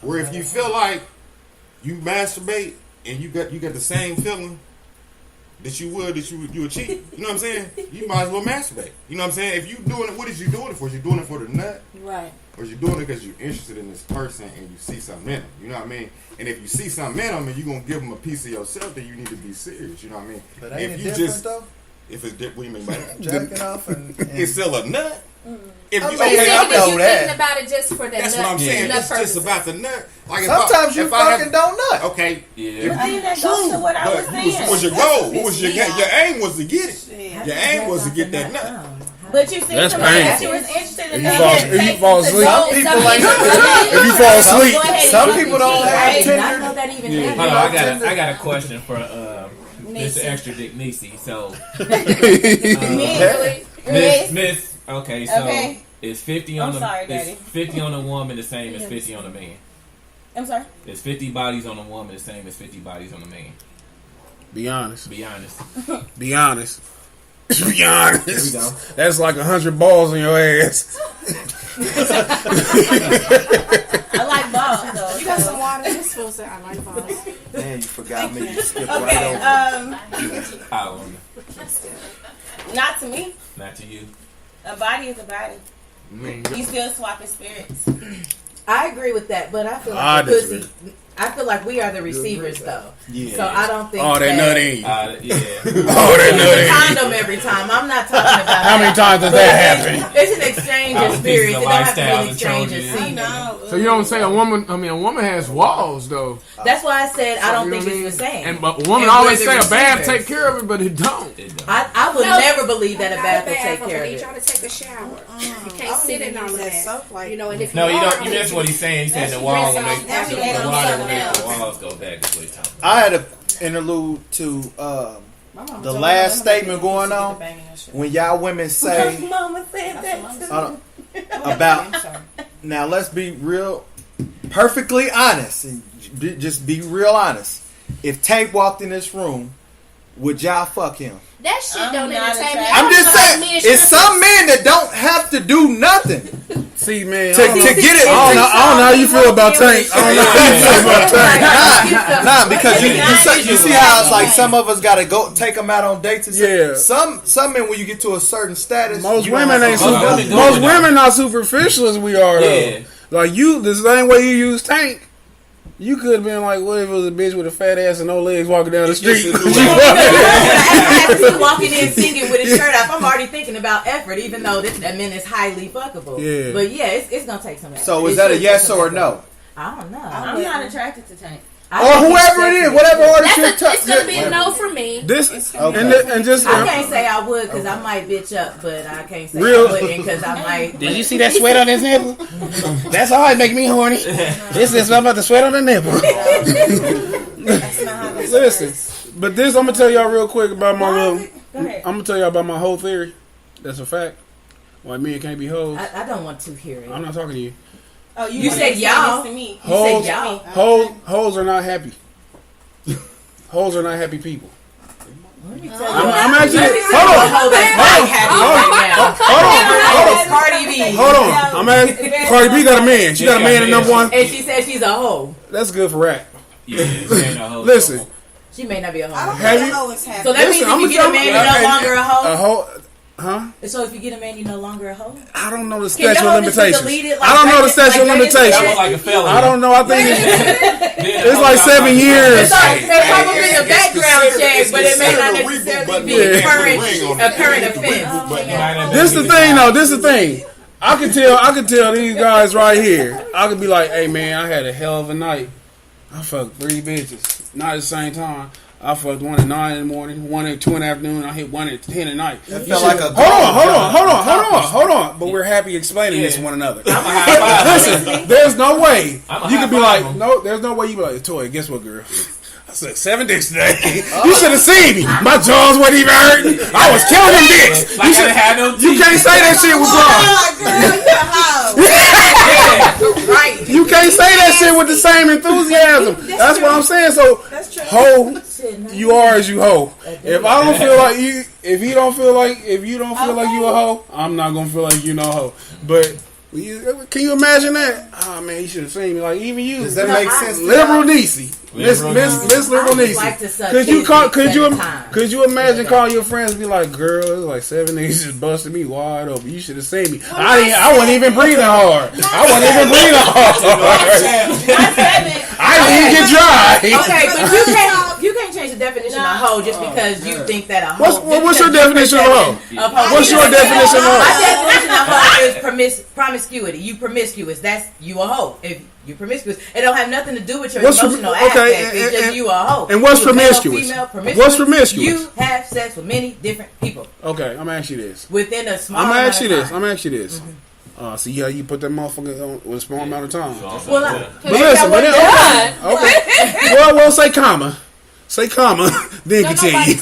where if you feel like you masturbate and you got the same feeling that you would cheat. You know what I'm saying? You might as well masturbate. You know what I'm saying? If you doing it, what is you doing it for? Is you doing it for the nut? Right. Or is you doing it because you're interested in this person and you see something in them? You know what I mean? And if you see something in them and you're going to give them a piece of yourself, then you need to be serious. You know what I mean? But ain't if it you different though? If it's different, what do you mean by that? Jacking off and It's still a nut. If you I know that. Thinking about it just for that. That's nut, what I'm saying. nut It's just about the nut. Like sometimes you fucking don't nut. Okay. Yeah. That goes to what I was saying. What was your goal? What was your aim? Was to get it. Your aim was to get that nut. But you see, somebody that you was interested in If you fall asleep, some people don't have tender. Hold on, I got a question for Mr. Extra Dick Niecy. So, Miss. Okay, so is 50 on is 50 on a woman the same as 50 on a man? I'm sorry. Is 50 bodies on a woman the same as 50 bodies on a man? Be honest. Be honest. Be honest. Be honest. There we go. That's like 100 balls in your ass. I like balls though. You got some water? This feels I like balls. Man, you forgot me. You skipped right over. Not to me. Not to you. A body is a body. You still swapping spirits. I agree with that, but I feel like I feel like we are the receivers, though. Yeah. So I don't think. Oh, they nut in you. Oh, they nut in you. Condom every time. I'm not talking about. How many times does that happen? It's an exchange of spirits. It don't have to be an exchange of semen. So you don't say a woman? I mean, a woman has walls, though. That's why I said I don't think it's the same. But a woman always say a bath take care of it, but it don't. I would never believe that a bath will take care of You it. try to take a shower. You can't sit in all of that. You know, and if No, you are, don't. You missed what he's saying. He said the wall will make the water will make the walls go back. That's what he's talking about. I had an interlude to the last statement going on when y'all women say Mama said that about. Now let's be real, perfectly honest, and just be real honest. If Tank walked in this room, would y'all fuck him? that shit don't entertain me. I'm just saying, it's some men that don't have to do nothing. See, man, to get it. I don't know how you feel about Tank. I don't know how you feel about Tank. Nah, because you see how it's like some of us got to go take them out on dates. And some men, when you get to a certain status, most women ain't most women not superficial as we are. Though. Like you, the same way you use Tank. You could have been like, what if it was a bitch with a fat ass and no legs walking down the street? Walking in singing with his shirt off, I'm already thinking about effort, even though that man is highly fuckable. Yeah. But yeah, it's gonna take some effort. So is that a yes or a no? I don't know. I'm not attracted to Tank. or whoever it is, whatever artist you're it's gonna be a no for me. This Okay. and just I can't say I would because I might bitch up, but I can't say Real- I wouldn't because I might. Did you see that sweat on his nipple? That's always making me horny. This is about the sweat on the nipple. Listen, but this I'm gonna tell y'all real quick about my little. Go ahead. I'm gonna tell y'all about my whole theory. That's a fact. Why men can't be hoes. I don't want to hear it. I'm not talking to you. Oh, You said y'all. to me. You said y'all. Hoes are not happy. Hoes are not happy people. Let me tell you. I'm actually. Hold on. Cardi B. Hold on. I'm at Cardi B got a man. She got a man at number one. And she said she's a hoe. That's good for rap. Yeah, ain't no hoe. Listen. She may not be a hoe. I don't Have think you- a hoe is happy. So that means if you get a man, you're no longer a hoe. A hoe. Huh? So if you get a man, you're no longer a hoe. I don't know the Can your statute of hoe just be limitations. deleted, like I don't know the right- statute of like right into limitations. That was like a felony. I don't know. I think it's like 7 years. It's probably a background check, but it may not necessarily be a current offense. This the thing, though. This the thing. I can tell these guys right here. I could be like, hey man, I had a hell of a night. I fucked 3 bitches, not at the same time. I fucked one at 9 in the morning, one at 2 in the afternoon. I hit one at 10 at night. That felt like a Hold on. But we're happy explaining this to one another. Listen, there's no way you could be like, no. There's no way you be like, Toy. Guess what, girl? I sucked 7 dicks today. You should have seen me. My jaws wasn't even hurting. I was killing them dicks. You can't say that shit with Right. You can't say that shit with the same enthusiasm. That's what I'm saying. So, hoe, you are as you hoe. If I don't feel like you, if you don't feel like you a hoe, I'm not gonna feel like you no hoe. But can you imagine that? Oh man, you should have seen me. Like even you. Does that make sense? Liberal Niecy. Miss Liberal Niecy. Could you imagine calling your friends and be like, girl, it was like 7 niggas just busted me wide open. You should have seen me. I wasn't even breathing hard. I didn't even get dry. Okay, but you can't change the definition of hoe just because you think that a hoe. What's your definition of hoe? What's your definition of hoe? My definition of hoe is promiscuity. You promiscuous. That's you a hoe. If you promiscuous, it don't have nothing to do with your emotional aspect. It's just you a hoe. And what's You a male, promiscuous? female, What's promiscuous? You have sex with many different people. Okay, I'm gonna ask you this. Within a small I'm gonna ask you amount this. of I'm gonna ask you this. See how you put that motherfucker on with a small amount of time. Well, But listen, well, say comma. Say comma, then continue. I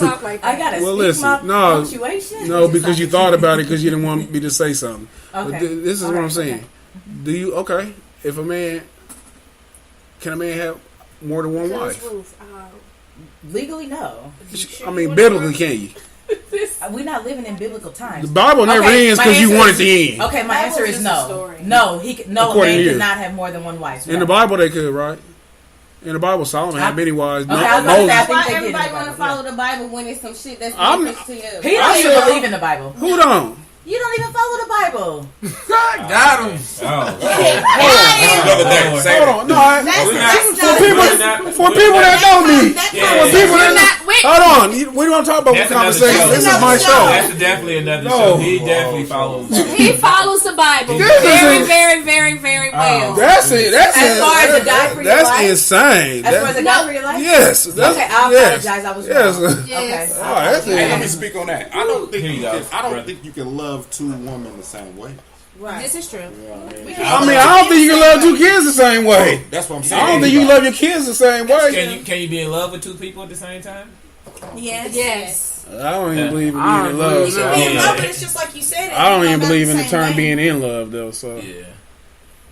gotta Well, speak listen, my punctuation. no, because you thought about it because you didn't want me to say something. Okay. But this is what I'm saying. Do you if a man can a man have more than one wife? Legally, no. I mean, biblically, can you? We're not living in biblical times. The Bible never ends my because you answer want it is- to end. Okay, my answer is no. No, no According man to you. cannot have more than one wife. In the Bible, they could, right? In the Bible, Solomon had many wives. Okay, I was about to say, I think Why they did in the everybody want to Bible, follow the Bible when it's some shit that's I'm- dangerous to you? He don't even believe in the Bible. Who don't? You don't even follow the Bible. Got him. Hold on. No, for people that know me. For people that hold on. We don't talk about conversation. This is my show. That's definitely another show. He definitely follows. He follows the Bible very well. That's it. As far as the die for your life? That's insane. As far as the die for your life? Yes. Okay, I apologize. I was wrong. Yes. Oh, that's Hey, let it. me speak on that. I don't think you can love two women the same way. Right. This is true. I mean, I don't think you can love two kids the same way. That's what I'm saying. I don't think you love your kids the same way. Can you be in love with two people at the same time? Yes. I don't even believe in being in love. You So can be in love, but it's just like you said. I don't even It's believe in not the term same being way. in love though. So Yeah.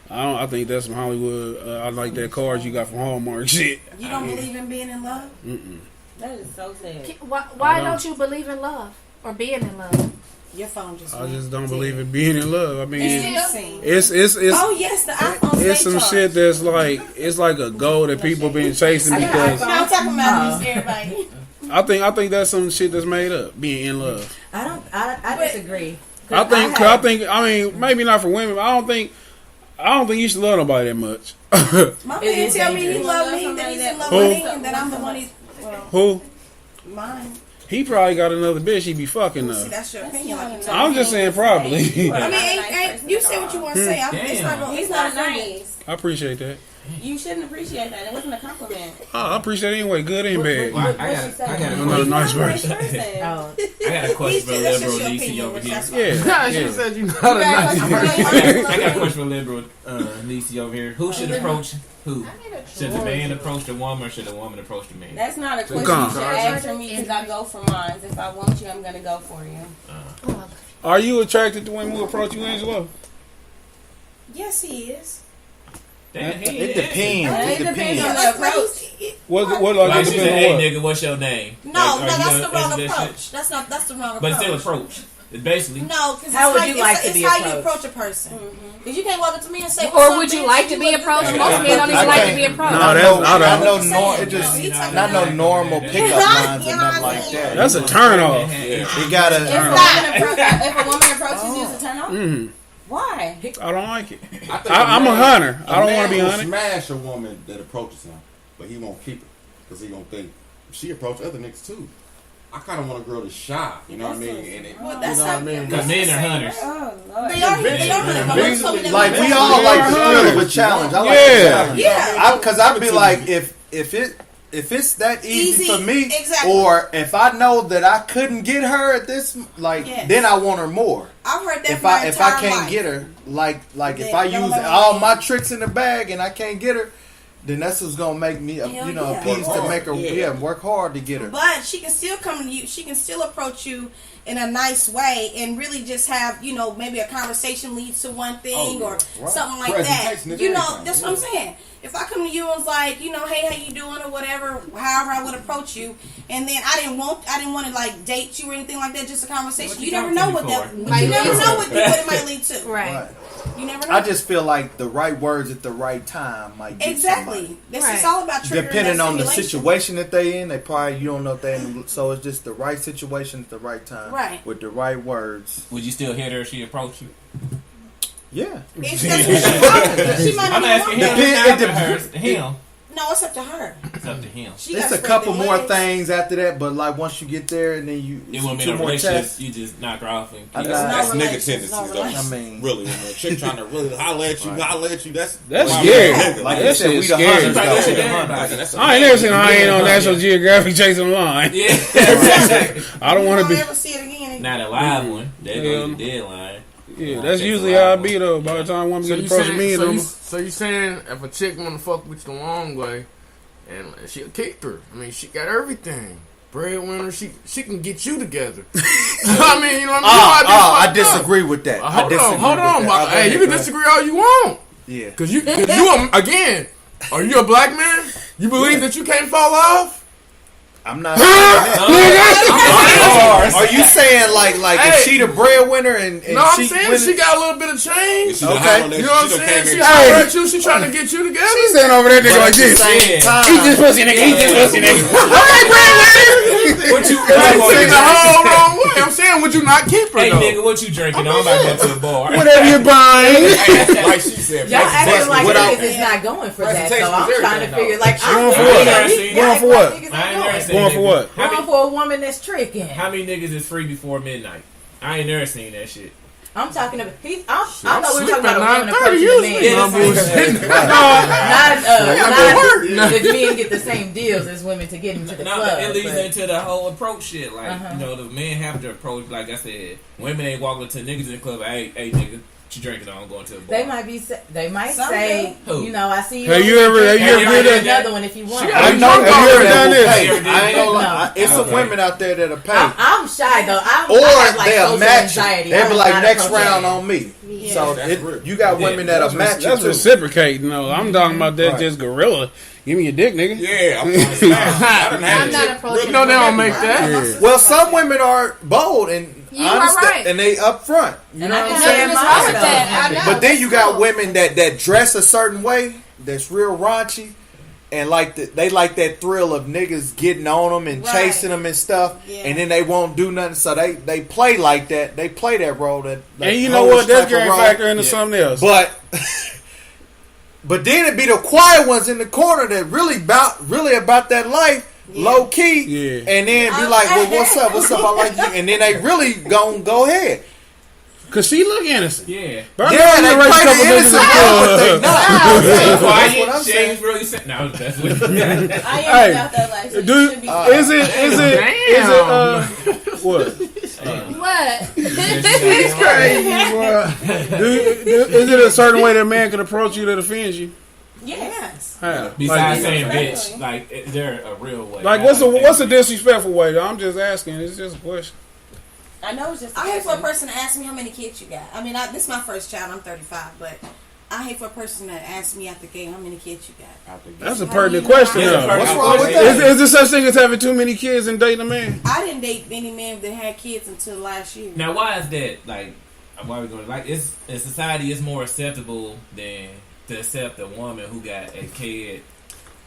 I think that's some Hollywood. I like that card you got from Hallmark shit. You don't believe in being in love? That is so sad. Why don't you believe in love or being in love? Your phone just. I just don't believe in being in love. I mean, Oh it's yes, the iPhone. it's some shit that's like it's like a goal that people been chasing because I'm talking about this, everybody. I think that's some shit that's made up. Being in love. I disagree. I mean maybe not for women. But I don't think you should love nobody that much. My man tell me he love me, that he's in love Who? with me, and that I'm the one he's. Who? Mine. He probably got another bitch he be fucking See, up. that's your opinion. Like you I'm just saying probably. I mean, you say what you want to say. It's not gonna, He's not nice. I appreciate that. You shouldn't appreciate that. It wasn't a compliment. I appreciate it anyway, good and bad. Well, I got Another nice person. Oh. I got a question for liberal DC over here. Yeah. She said you're not a nice person. I got a question for liberal DC over here. Who should approach who? Should the man approach the woman, or should the woman approach the man? That's not a question you should ask for me because I go for mine. If I want you, I'm going to go for you. Are you attracted to women who approach you, Angelo? Yes, he is. Damn, It depends. It depends on the approach. What like like she said, hey nigga, what's your name? No, Like, that's you the gonna wrong answer that approach. shit? That's the wrong approach. But still approach. It's basically. No, because How would you like to be it's how you approached? approach a person. Because you can't walk up to me and say, Or would you like to be approached? Most men don't even like to be approached. Not no normal pickup lines or nothing like that. That's a turn off. You gotta. If a woman approaches you, it's a turn off? Mm-hmm. Why? I don't like it. I'm a hunter. I don't want to be hunted. Smash a woman that approaches him, but he won't keep it because he gonna think she approach other niggas too. I kind of want a girl to shy, you know what I mean? And it, Well, that's you know what I mean? Because men are hunters. Oh, Lord. They are hunters. Like we all like the thrill of a challenge. I like the challenge. Yeah. Because I'd be like, if it's that easy for me, exactly. or if I know that I couldn't get her at this, like, then I want her more. I've heard that. If I can't get her, like if I use all my tricks in the bag and I can't get her, then that's what's gonna make me, appease to make her, work hard to get her. But she can still come to you. She can still approach you in a nice way and really just have, maybe a conversation leads to one thing or something like that. That's what I'm saying. If I come to you and was like, hey, how you doing or whatever, however I would approach you, and then I didn't want to like date you or anything like that, just a conversation. You never know what that. You never know what it might lead to. Right. You never know. I just feel like the right words at the right time might get exactly. This is all about triggering. Depending on the situation that they in, you don't know if they in. So it's just the right situation at the right time, right? With the right words. Would you still hit her if she approached you? Yeah. If that's she might I'm asking him. No, it's up to her. It's up to him. It's a couple more things after that, but like once you get there, and then you it won't be a relationship. You just knock her off and that's nigga tendencies. Though. I mean, really, when a chick trying to really holler at you, that's scary. Like that shit is scary. I ain't never seen I ain't on National Geographic chasing a line. Yeah, I don't want to be. Never see it again. Not a live one. They go the deadline. Yeah, that's usually how I be though. By the time one get approaching me, so you saying if a chick want to fuck with you the long way, and she'll keep her. I mean, she got everything. Breadwinner, she can get you together. I mean, you know what I mean? I disagree with that. Hold on. Hey, you can disagree all you want. Yeah, because you again. Are you a black man? You believe that you can't fall off? I'm not saying that. Are you saying like if she the breadwinner and no, I'm saying she got a little bit of change. Okay, you know what I'm saying? She hollered at you. She trying to get you together. She's standing over there nigga like this. Eat this pussy, nigga. Eat this pussy, nigga. Okay, breadwinner. What you? I'm saying the whole wrong way. I'm saying, would you not keep her? Hey, though? nigga, what you drinking? I'm about to go to the bar. Whatever you're buying. Like she said, y'all acting like niggas is not going for that. So I'm trying to figure like going for what? Going for what? Going for a woman that's tricking. How many niggas is free before midnight? I ain't never seen that shit. I'm talking about. I thought we were talking about a woman approaching the man. Not if men get the same deals as women to get into the club. It leads into the whole approach shit. Like the men have to approach. Like I said, women ain't walking to niggas in the club. Hey, nigga. You drinking? I'm going to the bar. They might say, who? I see you. Have you ever done another one if you want? Have you ever done this? I ain't gonna lie. It's some women out there that'll pay. I'm shy though. Or they'll match it. They'll be like next round on me. Yeah. So you got women that'll match it. That's reciprocating though. I'm talking about that just gorilla. Give me your dick, nigga. Yeah, I'm not approaching. You know they don't make that. Yeah. Well, some women are bold and honest, and they up front. You know what I'm saying? But then you got women that dress a certain way that's real raunchy, and they like that thrill of niggas getting on them and chasing them and stuff, and then they won't do nothing. So they play like that. They play that role. That and you know what? That's getting factor into something else. But then it be the quiet ones in the corner that really about that life, low key, and then be like, "Well, what's up? I like you," and then they really go ahead. Cause she look innocent. Yeah. But I Yeah, know they you raised a play couple the innocent niggas. That's what I'm Quiet. She saying. ain't really saying. No, that's what. I am Hey, about that life. So you Do should be is it what? What? He's crazy. Is it a certain way that a man can approach you that offends you? Yes. How? Besides Like, saying bitch, like is there a real way? like what's a disrespectful way? Though? I'm just asking. It's just a question. I know it's just. I hate for a person to ask me how many kids you got. I mean, this is my first child. I'm 35, but I hate for a person to ask me at the gate how many kids you got. That's a pertinent question, though. What's wrong with that? Is there such thing as having too many kids and dating a man? I didn't date any men that had kids until last year. Now, why is that? Like, why are we going? Like, in society, it's more acceptable than to accept a woman who got a kid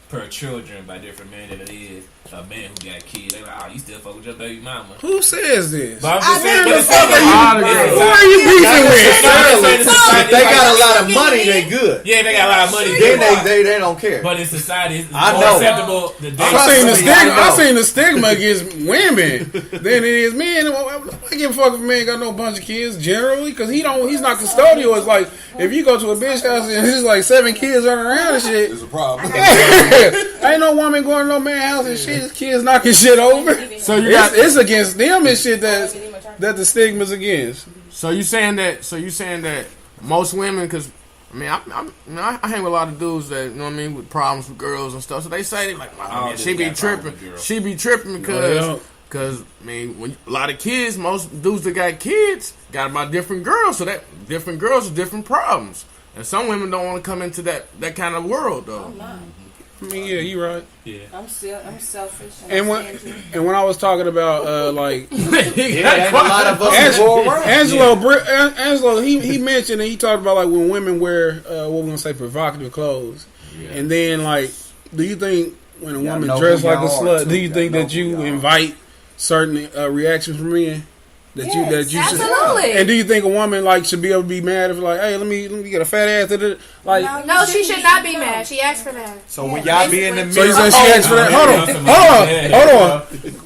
per children by different men than it is a man who got kids. They like, oh, you still fuck with your baby mama. Who says this? But I'm just saying, who are you beefing with? If they got a lot of money, they good. Yeah, they got a lot of money. Then they don't care. But in society, it's I more know. acceptable to date. I seen the stigma against women than it is men. I give a fuck if a man got no bunch of kids generally because he's not custodial. It's like if you go to a bitch house and there's like 7 kids running around and shit. It's a problem. Ain't no woman going to no man's house and shit. His kids knocking shit over. So it's against them and shit that the stigma's against. So you saying that most women, because I mean, I hang with a lot of dudes that, you know what I mean, with problems with girls and stuff. So they say, like, oh, man, she be tripping because I mean, when a lot of kids, most dudes that got kids got about different girls. So that different girls are different problems. And some women don't want to come into that kind of world, though. I mean, yeah, you right. Yeah, I'm selfish. And when I was talking about like a lot of us go around. Angelo, he mentioned and he talked about like when women wear what we're gonna say provocative clothes, and then like, do you think when a woman dressed like a slut, do you think that you invite certain reactions from men? That you absolutely. And do you think a woman like should be able to be mad if like, hey, let me get a fat ass? Like, no, she should not be mad. She asked for that. So when y'all be in the mirror, so you said she asked for that? Hold on.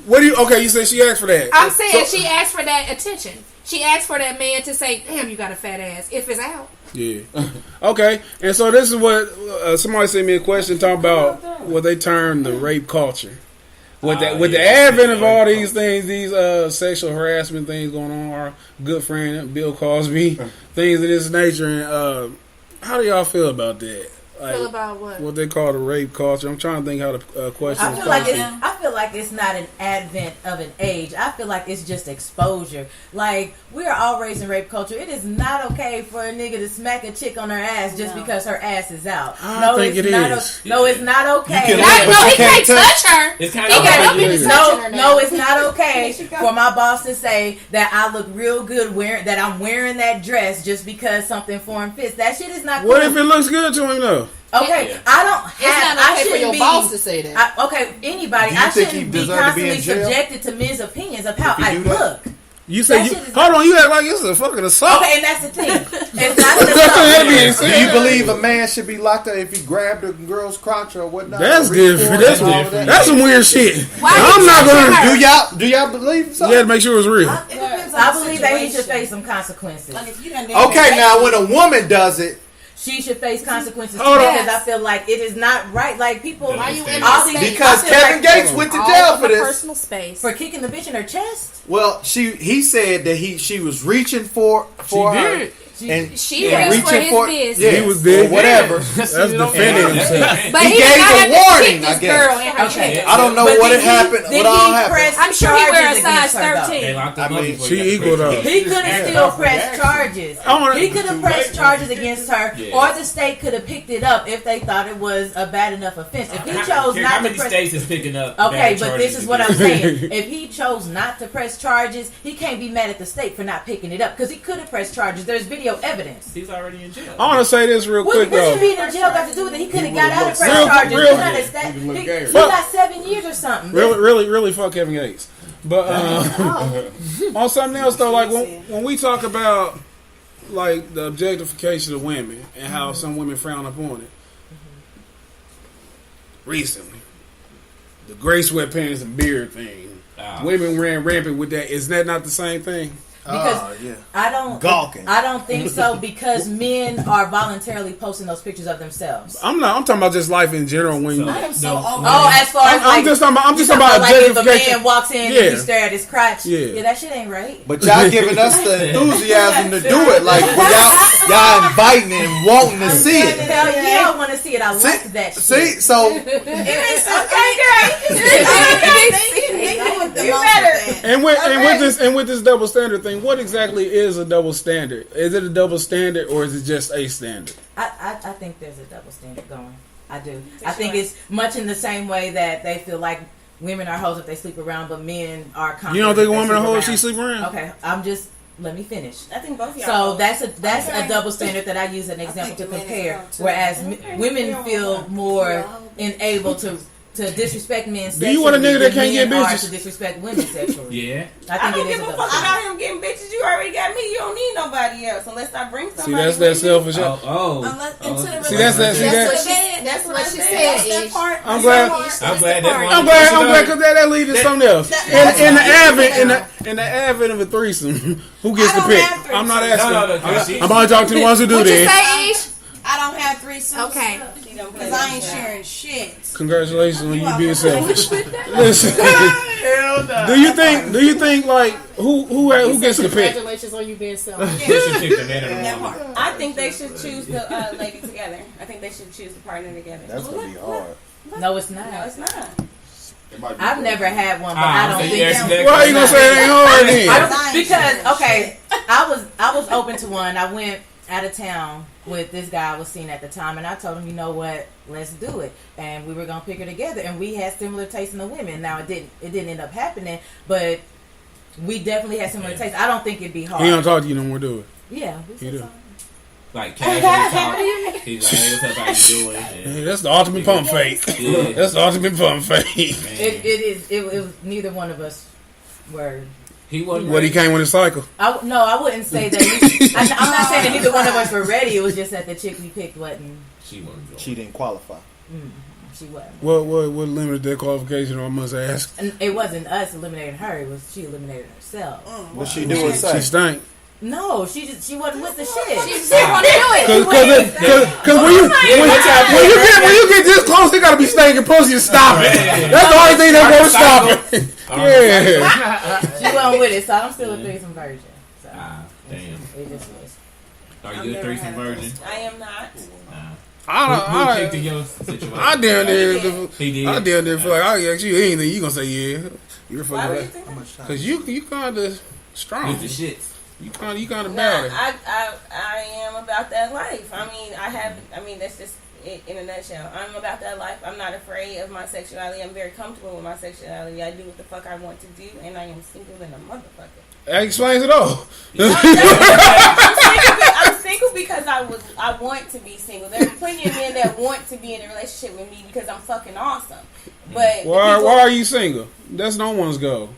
What do you? Okay, you said she asked for that. I'm saying she asked for that attention. She asked for that man to say, "Damn, you got a fat ass." If it's out. Yeah. Okay. And so this is what somebody sent me a question talking about what they term the rape culture. With the advent of all these things, these sexual harassment things going on, our good friend Bill Cosby, things of this nature, and how do y'all feel about that? Like, feel about what? What they call the rape culture. I'm trying to think how the question I feel like it's not an advent of an age. I feel like it's just exposure. Like, we are all raised in rape culture. It is not okay for a nigga to smack a chick on her ass just because her ass is out. I think it is. No, it's not okay. No, he can't touch her. He got no business touching her now. No, it's not okay for my boss to say that I look real good that I'm wearing that dress just because something foreign fits. That shit is not cool. What if it looks good to him though? Okay, I don't have. It's not okay for your boss to say that. Anybody. I shouldn't be constantly subjected to men's opinions of how I look. You say, hold on, you act like it's a fucking assault. Okay, and that's the thing. It's not an assault. Do you believe a man should be locked up if he grabbed a girl's crotch or whatnot? That's different. That's some weird shit. I'm not gonna. Do y'all believe so? You had to make sure it was real. I believe that he should face some consequences. Okay, now when a woman does it, she should face consequences Hold on. because I feel like it is not right. Like people, Why you in all this these, space? because Kevin Gates went to jail for this. Personal space for kicking the bitch in her chest. Well, he said that she was reaching for her. And she reached for his business. He was big. Or whatever. That's defending himself. But he gave a warning, I guess. Okay. I don't know what happened. What all happened. I'm sure he wears a size 13. I mean, she equal though. He could have still pressed charges. He could have pressed charges against her, or the state could have picked it up if they thought it was a bad enough offense. If he chose not to how many press, states is picking up? okay, but this is what I'm saying. If he chose not to press charges, he can't be mad at the state for not picking it up because he could have pressed charges. There's video evidence. He's already in jail. I want to say this real quick though. What being in jail got to do with it? He could have got out of press charges. He got 7 years or something. Really fuck Kevin Gates. But on something else though, like when we talk about like the objectification of women and how some women frown upon it. Recently, the gray sweatpants and beard thing. Women ran rampant with that. Is that not the same thing? Because yeah. I don't think so, because men are voluntarily posting those pictures of themselves. I'm talking about just life in general. When I am so as far as I'm just talking about like if a objectification. man walks in and you stare at his crotch, yeah, that shit ain't right. But y'all giving us the enthusiasm to do it. Like when y'all inviting and wanting to see it. Hell yeah, I want to see it. I like that shit. See, so It is okay, you better. And with this double standard thing, what exactly is a double standard? Is it a double standard or is it just a standard? I think there's a double standard going. I do. I think it's much in the same way that they feel like women are hoes if they sleep around, but men are confident. You don't think a if they woman a hoe if around. she sleep around? Okay, let me finish. I think both of y'all. So that's a double standard that I use as an example to compare. Whereas women feel more enabled to disrespect men sexually. Do you want a nigga that can't get men are bitches? to disrespect women sexually. Yeah. I don't give a fuck about him getting bitches. You already got me. You don't need nobody else unless I bring somebody. See, that's that selfish. See, that's what she said. I'm glad because that leads to something else. In the advent of a threesome, who gets to pick? I'm not asking. I'm only talking to the ones who do What this. you say, Ish? I don't have threesomes. Okay. Because I ain't sharing shit. Congratulations on you being selfish. Listen, do you think like who gets to pick? Congratulations on you being selfish. I think they should choose the lady together. I think they should choose the partner together. That's gonna be hard. No, it's not. No, it's not. I've never had one, but I don't think. Why are you gonna say it ain't hard then? Because I was open to one. I went out of town with this guy I was seeing at the time, and I told him, you know what, let's do it, and we were gonna pick her together, and we had similar tastes in the women. Now it didn't end up happening, but we definitely had similar tastes. I don't think it'd be hard. He don't talk to you no more, do it? Yeah, he do. Like casual talk. He's like, hey, what's up, how you doing? Yeah, that's the ultimate pump fake. Yeah. That's the ultimate pump fake. It was neither one of us were. He wasn't. What he came with his cycle? I wouldn't say that. I'm not saying that neither one of us were ready. It was just that the chick we picked wasn't. She didn't qualify. She wasn't. What limited that qualification? I must ask. And it wasn't us eliminating her. It was she eliminated herself. What she do is say? She stank. No, she wasn't with the shit. She didn't want to do it. Because when you get this close, they gotta be stinking pussy to stop it. That's the only thing that won't stop it. Yeah. She wasn't with it, so I'm still a threesome virgin. So damn. It just was. Are you a threesome virgin? I am not. Who kicked in your situation? I down there. He did. I down there feel like I ask you anything, you gonna say yeah. You're Why would you fucking think that? because you kind of strong. With the shits. You kind of No, bad. I am about that life. I mean that's just it in a nutshell. I'm about that life. I'm not afraid of my sexuality. I'm very comfortable with my sexuality. I do what the fuck I want to do, and I am single than a motherfucker. That explains it all. I'm single because I want to be single. There are plenty of men that want to be in a relationship with me because I'm fucking awesome. But why are you single? That's no one's goal.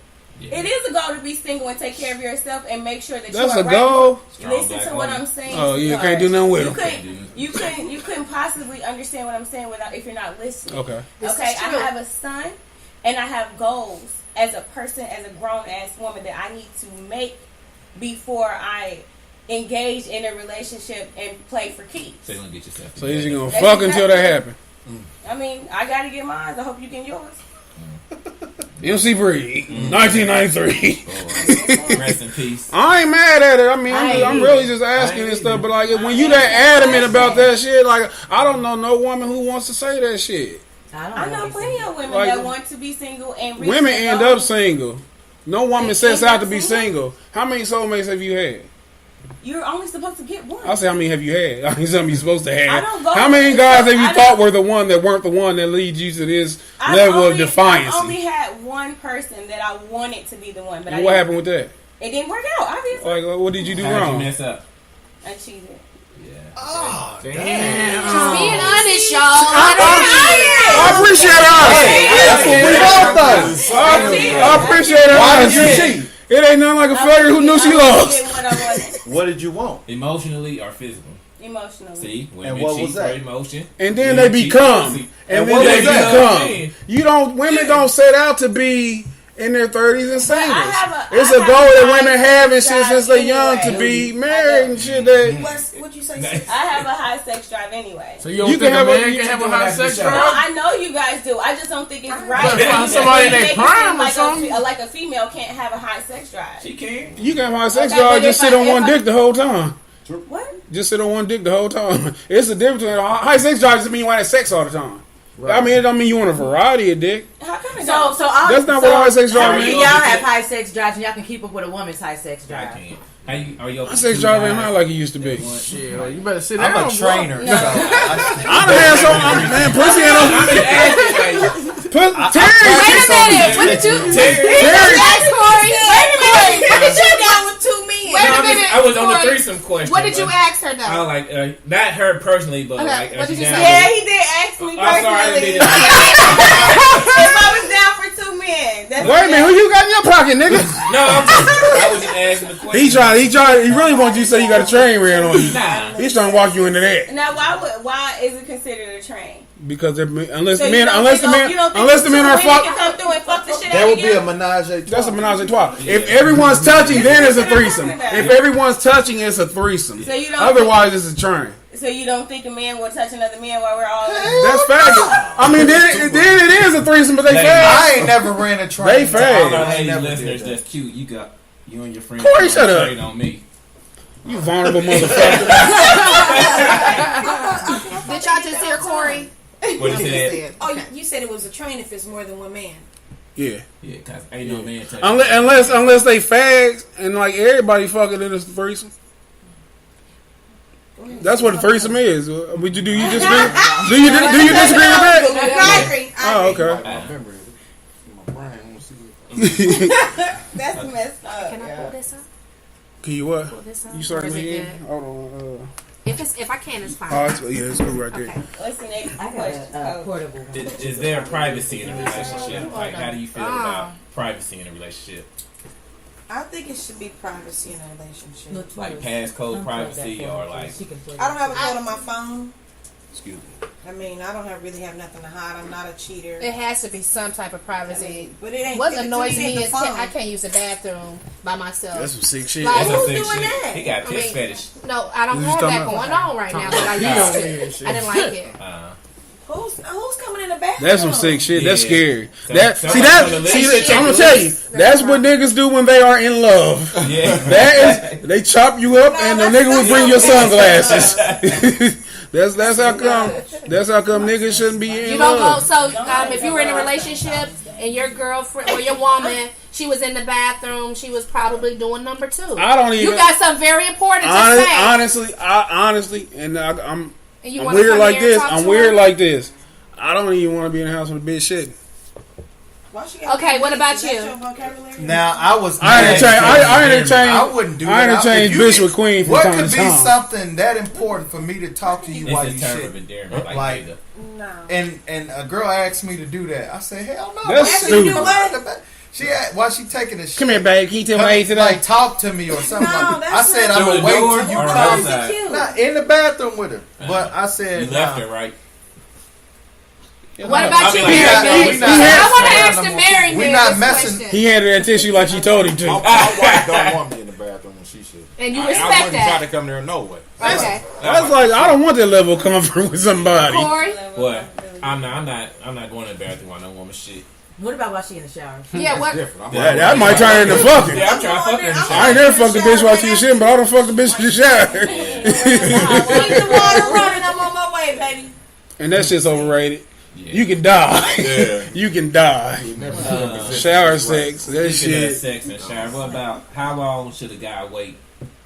It is a goal to be single and take care of yourself and make sure that That's you are a goal. Listen to what I'm saying. Oh, you can't do nothing with them. You couldn't possibly understand what I'm saying without if you're not listening. Okay. Okay. I have a son, and I have goals as a person, as a grown ass woman that I need to make before I engage in a relationship and play for keeps. So you're gonna get yourself. So you're gonna fuck until that happen. I mean, I gotta get mine. I hope you get yours. MC Breed, 1993. Rest in peace. I ain't mad at it. I mean, I'm really just asking and stuff. But like, when you that adamant about that shit, like, I don't know no woman who wants to say that shit. I know plenty of women Like, that want to be single and reach women their end goals. up single. No woman sets out to be single. How many soulmates have you had? You're only supposed to get one. I say, how many have you had? I mean, something you're supposed to I have. don't go How many with guys this. have you I thought were the one that weren't the one that leads you to this level of defiance? I only had one person that I wanted to be the one, but What happened with that? It didn't work out, obviously. Like, what did you do How'd wrong? you mess up? I cheated. Oh, Just being honest, y'all. I appreciate honesty. That's what we both thought. I appreciate honesty. It ain't nothing like a failure who knew she lost. What did you want? Emotionally or physical? Emotionally. See, women And what cheat was that? for emotion. And then they become. And what then they was that? become. Women don't set out to be in their 30s and singles. It's I a goal have that a women high have and sex shit since drive they're young to anyway. be married and shit. That What'd you say? I have a high sex drive anyway. So you don't think a man can have a high sex No, drive? I know you guys do. I just don't think it's right. But find somebody in their Make it prime seem or something. like a female can't have a high sex drive. She can. you can have high sex Okay, drive, but just if sit on one I- dick the whole time. What? Just sit on one dick the whole time. It's a difference between high sex drive doesn't mean you want to have sex all the time. I mean, it don't mean you want a variety of dick. How come it So don't? all, That's not what high sex drive means. means. Y'all have high sex drives, and y'all can keep up with a woman's high sex drive. High sex drive ain't not like it used to be. Shit, well, you better sit down. I'm a trainer. boy. So I done had some man pussy in them. Terry. Wait a minute. What did you ask, Corey? Wait a minute. What did you down with 2 men? Wait a minute. I was on the Corey. threesome question. What did you but ask her though? I was like, not her personally, but Okay, like, what did you down say? Yeah, with- he did ask me Oh, sorry, I personally. didn't mean If I was down for 2 men. That's Wait a minute, who you got in your pocket, nigga? No, I was just asking the question. He really wants you to say you got a train ran on you. Nah. He's trying to walk you into that. Now, why is it considered a train? Because unless So the you men don't think are women fucked, can come through and fuck the shit that out would of be a you? menage a trois. that's a menage a trois. If everyone's touching, then it's a threesome. If everyone's touching, it's a threesome. So you don't Otherwise, it's a train. So you don't think a man will touch another man while we're all? That's faggot. I mean, then it is a threesome, but they Ladies. fag. I ain't never ran a train. They To all fag. our I ain't ladies never listeners, did that. that's cute. You and your friends. Corey, shut up. Trade on me. You vulnerable motherfucker. Did y'all just hear Corey? What he said? Oh, you said it was a train if it's more than one man. Yeah. Yeah, cause ain't no man touching. Unless they fags and like everybody fucking in a threesome. That's what a threesome is. Would you do you disagree? Do you disagree with that? I agree. Oh, okay. That's messed up. Can I pull this up? Can you what? Pull this up? You starting Or is it again? good? Hold on. If I can, it's fine. Oh, it's good right there. Okay. What's the next I got question? a portable one. Is there privacy in a relationship? Like, how do you feel about privacy in a relationship? I think it should be privacy in a relationship. Like passcode privacy or like. I don't have a code on my phone. Excuse me. I mean, I don't really have nothing to hide. I'm not a cheater. It has to be some type of privacy. But it ain't. What to annoys it ain't me the is phone. I can't use the bathroom by myself. That's some sick shit. Like, That's some who's sick doing shit. that? He got I piss mean, fetish. No, I don't You have talking that about- going on right now, but I used to. I didn't like it. Who's coming in the bathroom? That's some sick shit. That's Yeah. scary. So- That so see I'm that on the see. list. I'm gonna tell you. That's what niggas do when they are in love. Yeah. That is, they chop you up and the nigga will bring your sunglasses. That's how come. That's how come niggas shouldn't be in You don't go. love. So, if you were in a relationship and your girlfriend or your woman, she was in the bathroom, she was probably doing number 2. I don't even. You got something very important to say. Honestly, and I'm And you I'm wanna weird come like here and this. talk I'm to weird her? like this. I don't even want to be in the house with a bitch shit. Okay, what about you? Now I was. I entertain. I wouldn't do I that. entertain If bitch you- with queen from What time could to be time. something that important for me to talk to you This while is you term shit? of endearment, like Like, nigga. No. and a girl asked me to do that. I said, hell no. That's Why should stupid. you do what? She asked, why she taking a shit? Come here, babe. Can you tell me how you today? Like, talk to me or something No, like that. I that's said, not- I'm Through gonna the wait door till you or come. outside? Nah, in the bathroom with her. But I said, You left nah. her, right? What about you, I mean, Mary? like, we I want to not- ask the Mary we man not this messing- question. He handed that tissue like you told him to. My wife don't want me in the bathroom when she should. And you I respect wouldn't try that. to come there no way. Okay. That's like I don't want that level of comfort with somebody. Corey? What? I'm not going to the bathroom while no woman shit. What about while she in the shower? Yeah, what? Different. Yeah, that might turn into fucking. Yeah, I'm trying to fuck her in the I shower. ain't never fucked a bitch while she was shitting, but I don't fuck a bitch in the shower. Keep the water running. I'm on my way, baby. And that shit's overrated. Yeah. You can die. Yeah. You can die. Shower sex. That Speaking of shit. sex and shower, what about how long should a guy wait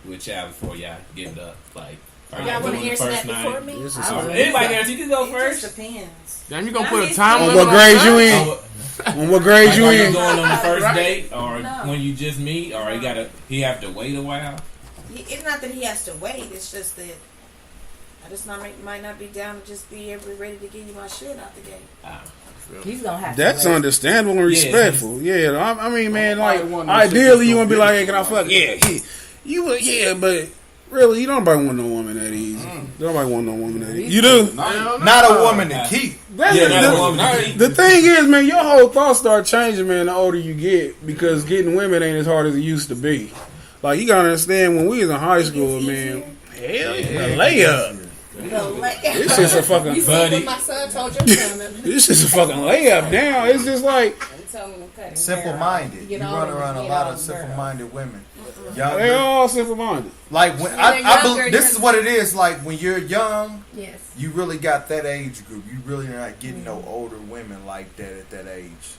with y'all before y'all give it up? Like, are Y'all y'all want to doing the answer first that before night? me? This is Anybody else? You can go It first. just depends. Damn, you gonna put a time on limit what grade you sex? in? On what grade Like, you are you in? going on the first Right. date, or No. when you just meet, or he have to wait a while? It's not that he has to wait. It's just that I just might not be down to just be ready to give you my shit out the gate. He's gonna have to. That's wait. understandable and respectful. Yeah, I mean, man, like Nobody wanna ideally shit you want to be that's like, hey, can I fuck? Yeah, but really, you don't nobody want no woman that easy. Nobody want no woman that easy. You do? Not a woman to keep. The thing is, man, your whole thoughts start changing, man, the older you get, because getting women ain't as hard as it used to be. Like, you gotta understand, when we was in high school, man, hell yeah, layup. This is a fucking buddy. My son told your son that. This is a fucking layup now. It's just like simple-minded. You run around a lot of simple-minded women. They all simple-minded. Like when I believe, this is what it is. Like when you're young, yes, you really got that age group. You really not getting no older women like that at that age.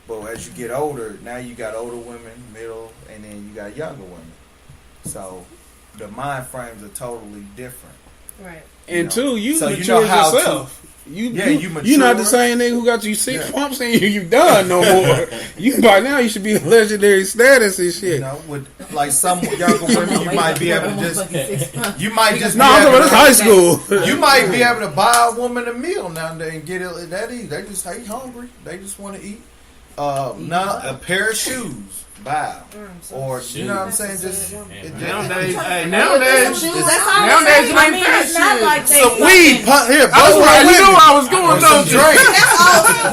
But as you get older, now you got older women, middle, and then you got younger women. So the mind frames are totally different. Right. And two, you so mature yourself. You mature. You're not the same nigga who got you 6 pumps and you done no more. You by now you should be legendary status and shit. You know, with like some younger women, you might be able to just. You might just. No, I'm talking about high school. You might be able to buy a woman a meal now and then and get it that eat. They just hungry. They just want to eat. Now a pair of shoes. Bow. Or you know what I'm saying? Just nowadays you ain't it's not like they some weed here. I was right. You know where I was going though. Drink.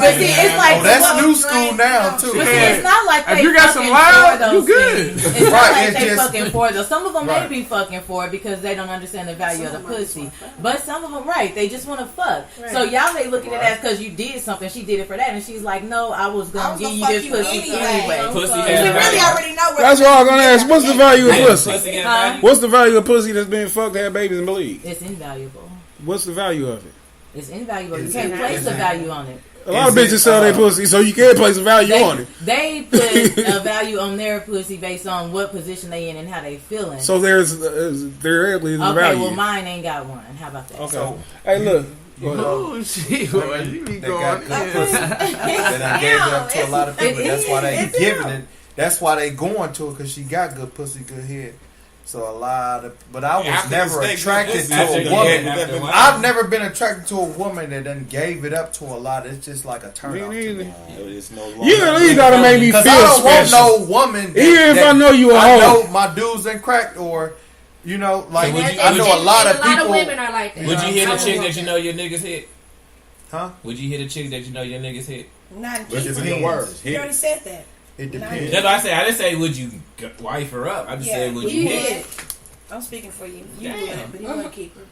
But see, it's like that's new school now too. But see, it's not like they if you got some loud, you good. It's not like they fucking for it though. Some of them may be fucking for it because they don't understand the value of the pussy. But some of them, they just want to fuck. So y'all may look at it as because you did something, she did it for that, and she's like, no, I was gonna give you this pussy anyway. Really already know what that's why I'm gonna ask. What's the value of pussy? What's the value of pussy that's been fucked, had babies, and bleed? It's invaluable. What's the value of it? It's invaluable. You can't place a value on it. A lot of bitches sell their pussy, so you can't place a value on it. They put a value on their pussy based on what position they in and how they feeling. So there is a value. Okay, well mine ain't got one. How about that? Okay. So, hey, look. Oh shit! You be going. They done gave it up to a lot of people. That's why they giving it. That's why they going to it, because she got good pussy, good head. So a lot of, but I was never attracted to a woman. I've never been attracted to a woman that done gave it up to a lot. It's just like a turn off. It's no longer. You gotta make me feel special. I don't want no woman. Even if I know you a hoe. I know my dudes ain't cracked, or you know, like so I know a lot of people. A lot of women are like that. Would you hit a chick that you know your niggas hit? Huh? Would you hit a chick that you know your niggas hit? Not in words. You already said that. It depends. That's what I said. I didn't say would you wife her up. I just said would you hit. I'm speaking for you. You do it, but you want to keep her.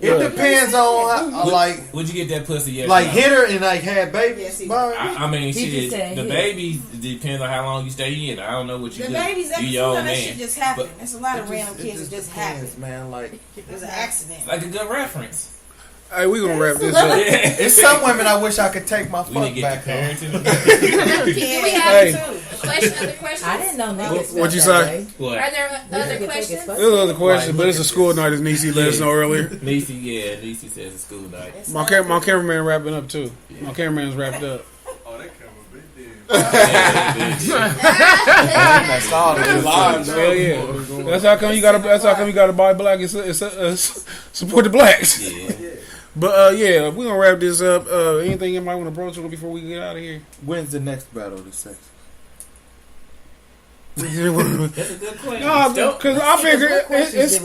It depends on how, like. Would you get that pussy? Yes, like hit her and like have babies. I mean, shit. The babies depends on how long you stay in. I don't know what you do. The babies, that shit just happen. There's a lot of random kids that just happen. Man, like it's an accident. Like a good reference. Hey, we gonna wrap this up. It's some women I wish I could take my fuck back home. Do we have other questions? I didn't know niggas. What'd you say? What? Are there other questions? There's other questions, but it's a school night, as Niecy let us know earlier. Niecy says it's school night. My cameraman wrapping up too. My cameraman's wrapped up. Oh, that camera big deal. That's all it is. Hell yeah. That's how come you gotta buy black and support the blacks. Yeah. But yeah, we're gonna wrap this up. Anything you might want to broach on before we get out of here? When's the next battle of the sex? That's a good question. No, because I figure it's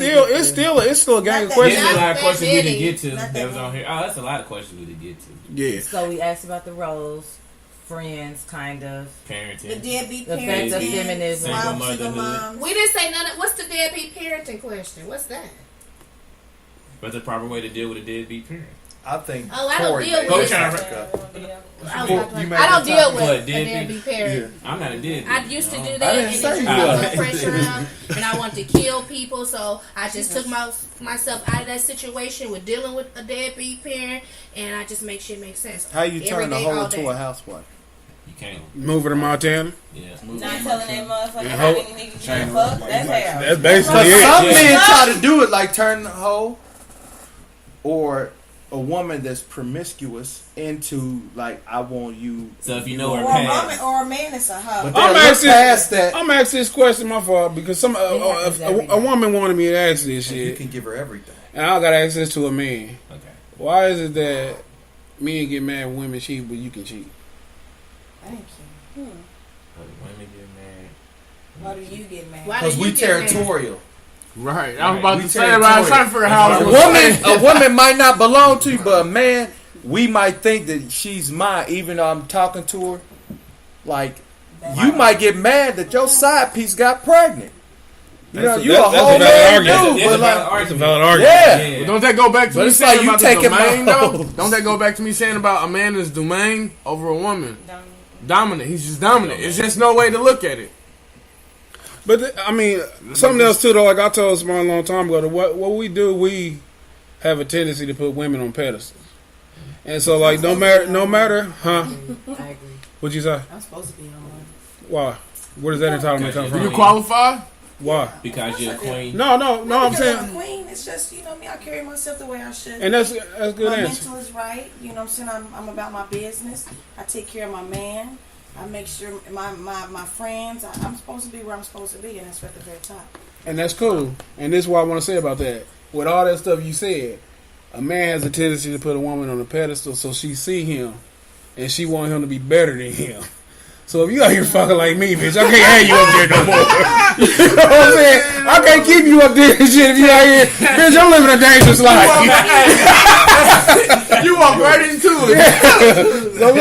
still a gang of questions. There's a lot of questions we didn't get to that was on here. Oh, that's a lot of questions we didn't get to. Yeah. So we asked about the roles, friends, kind of parenting, the deadbeat effects of feminism, single motherhood. We didn't say none of. What's the deadbeat parenting question? What's that? What's the proper way to deal with a deadbeat parent? I think. Oh, I don't deal with it. I don't deal with a deadbeat parent. I'm not a deadbeat. I used to do that, and it put pressure on, and I wanted to kill people, so I just took myself out of that situation with dealing with a deadbeat parent, and I just make shit make sense. How you turn a hoe into a housewife? You can't. Move her to Montana? Yeah. Not telling that motherfucker how many niggas you fuck. That's how. That's basically it. Some men try to do it like turn the hoe or a woman that's promiscuous into like I want you. So if you know her past, or a man that's a hoe. But I'm asking this question, my fault, because a woman wanted me to ask this shit. You can give her everything, and I got access to a man. Okay. Why is it that men get mad when women cheat, but you can cheat? Thank you. Women get mad. Why do you get mad? Because we territorial. Right. I was about to say that. I was trying to figure out how a woman might not belong to you, but a man, we might think that she's mine, even though I'm talking to her. Like, you might get mad that your side piece got pregnant. You know, you a whole man dude, but like, it's a valid argument. Yeah. But don't that go back to But me it's saying like you about the taking domain, my though? hoes. Don't that go back to me saying about a man is domain over a woman? Dominant. He's just dominant. It's just no way to look at it. But I mean, something else too, though. Like I told someone a long time ago, that what we do, we have a tendency to put women on pedestals, and so like no matter, huh? I agree. What'd you say? I'm supposed to be on one. Why? Where does that entitlement come Do from? you qualify? Why? Because you're a queen. No. I'm Because saying, I'm a queen. It's just, you know me, I carry myself the way I should. and that's a good my answer. mental is right. You know what I'm saying? I'm about my business. I take care of my man. I make sure my friends, I'm supposed to be where I'm supposed to be, and that's at the very top. And that's cool. And this is what I want to say about that. With all that stuff you said, a man has a tendency to put a woman on a pedestal so she see him and she want him to be better than him. So if you out here fucking like me, bitch, I can't have you up there no more. You know what I'm saying? I can't keep you up there and shit if you out here. Bitch, I'm living a dangerous life. You walk right into it. So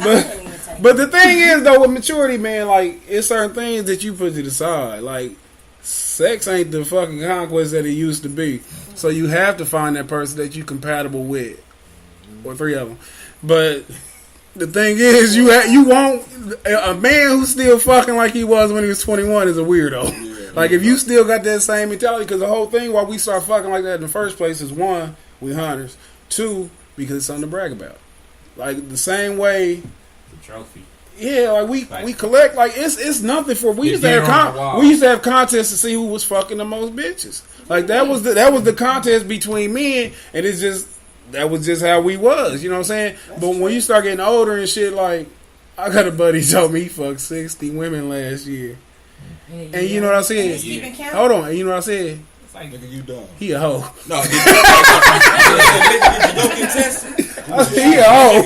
look, but the thing is, though, with maturity, man, like, it's certain things that you put to the side. Like, sex ain't the fucking conquest that it used to be. So you have to find that person that you compatible with. Or three of them. But the thing is, you won't... A man who's still fucking like he was when he was 21 is a weirdo. Yeah, like, if you still got that same mentality, because the whole thing why we start fucking like that in the first place is, one, we hunters. Two, because it's something to brag about. Like, the same way... Trophy. Yeah, like we collect, like it's nothing for. We used to have contests to see who was fucking the most bitches. Like that was the contest between men, and it's just that was just how we was. You know what I'm saying? But when you start getting older and shit, like I got a buddy told me he fucked 60 women last year, and you know what I said? Hold on, and you know what I said? It's like, nigga, you dumb. He a hoe. No, he a hoe.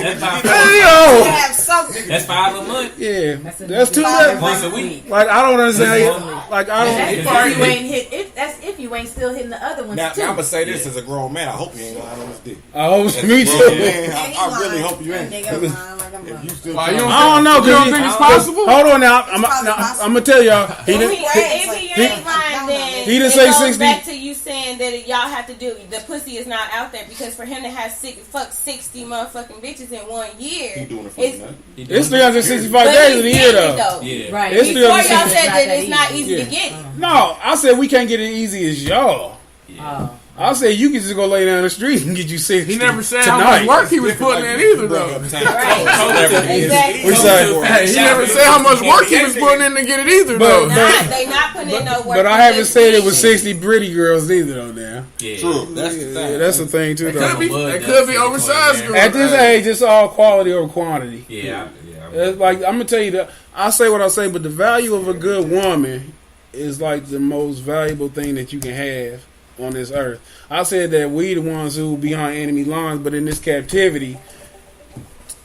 That's $5 a month. Yeah, that's too much. Once a week. Like I don't understand. Like I don't. That's if you ain't hit. That's if you ain't still hitting the other ones Now too. I'm gonna say this as a grown man. I hope you ain't lying on this dick. I hope As a me grown too. man, I really hope you ain't. If you still Why, you don't I don't know. You don't think it's possible? Hold on now. I'm gonna tell y'all. If he ain't lying, then he didn't it say goes 60. back to you saying that y'all have to do the pussy is not out there, because for him to have fuck 60 motherfucking bitches in 1 year, He doing it for it's, It's 365 days in a year though. Yeah. Right. It's Before y'all 365. said that it's not easy to get it. No, I said we can't get it easy as y'all. I said you can just go lay down the street and get you 60. He never said tonight. how much work he was putting in either, though. Exactly. He never said how much work he was putting in to get it either, though. They not putting in no work. But I haven't said it was 60 pretty girls either, though. Now, Yeah. True. That's the thing. yeah, that's the thing too. Though. It could be oversized girls. At this age, it's all quality over quantity. Yeah. It's like I'm gonna tell you that I say what I say, but the value of a good woman is like the most valuable thing that you can have on this earth. I said that we the ones who be on enemy lines, but in this captivity,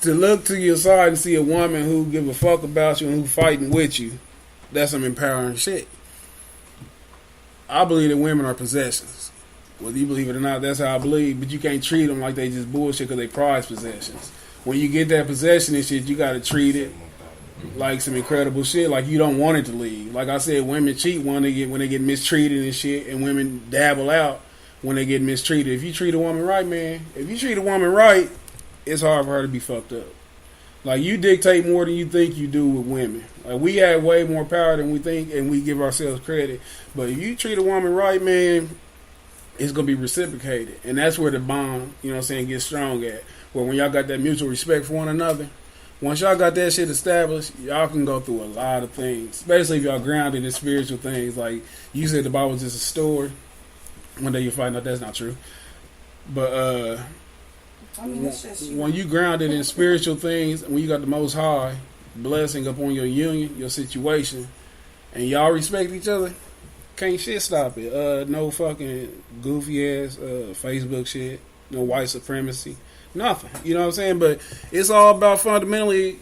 to look to your side and see a woman who give a fuck about you and who fighting with you, that's some empowering shit. I believe that women are possessions. Whether you believe it or not, that's how I believe. But you can't treat them like they just bullshit because they prize possessions. When you get that possession and shit, you got to treat it like some incredible shit. Like you don't want it to leave. Like I said, women cheat when they get mistreated and shit, and women dabble out when they get mistreated. If you treat a woman right, man, it's hard for her to be fucked up. Like you dictate more than you think you do with women. Like we have way more power than we think, and we give ourselves credit. But if you treat a woman right, man, it's gonna be reciprocated, and that's where the bond, you know what I'm saying, gets strong at. Where when y'all got that mutual respect for one another, once y'all got that shit established, y'all can go through a lot of things, especially if y'all grounded in spiritual things. Like you said, the Bible is just a story. One day you'll find out that's not true. But when you grounded in spiritual things, when you got the Most High blessing upon your union, your situation, and y'all respect each other, can't shit stop it. No fucking goofy ass Facebook shit, no white supremacy. Nothing. You know what I'm saying? But it's all about fundamentally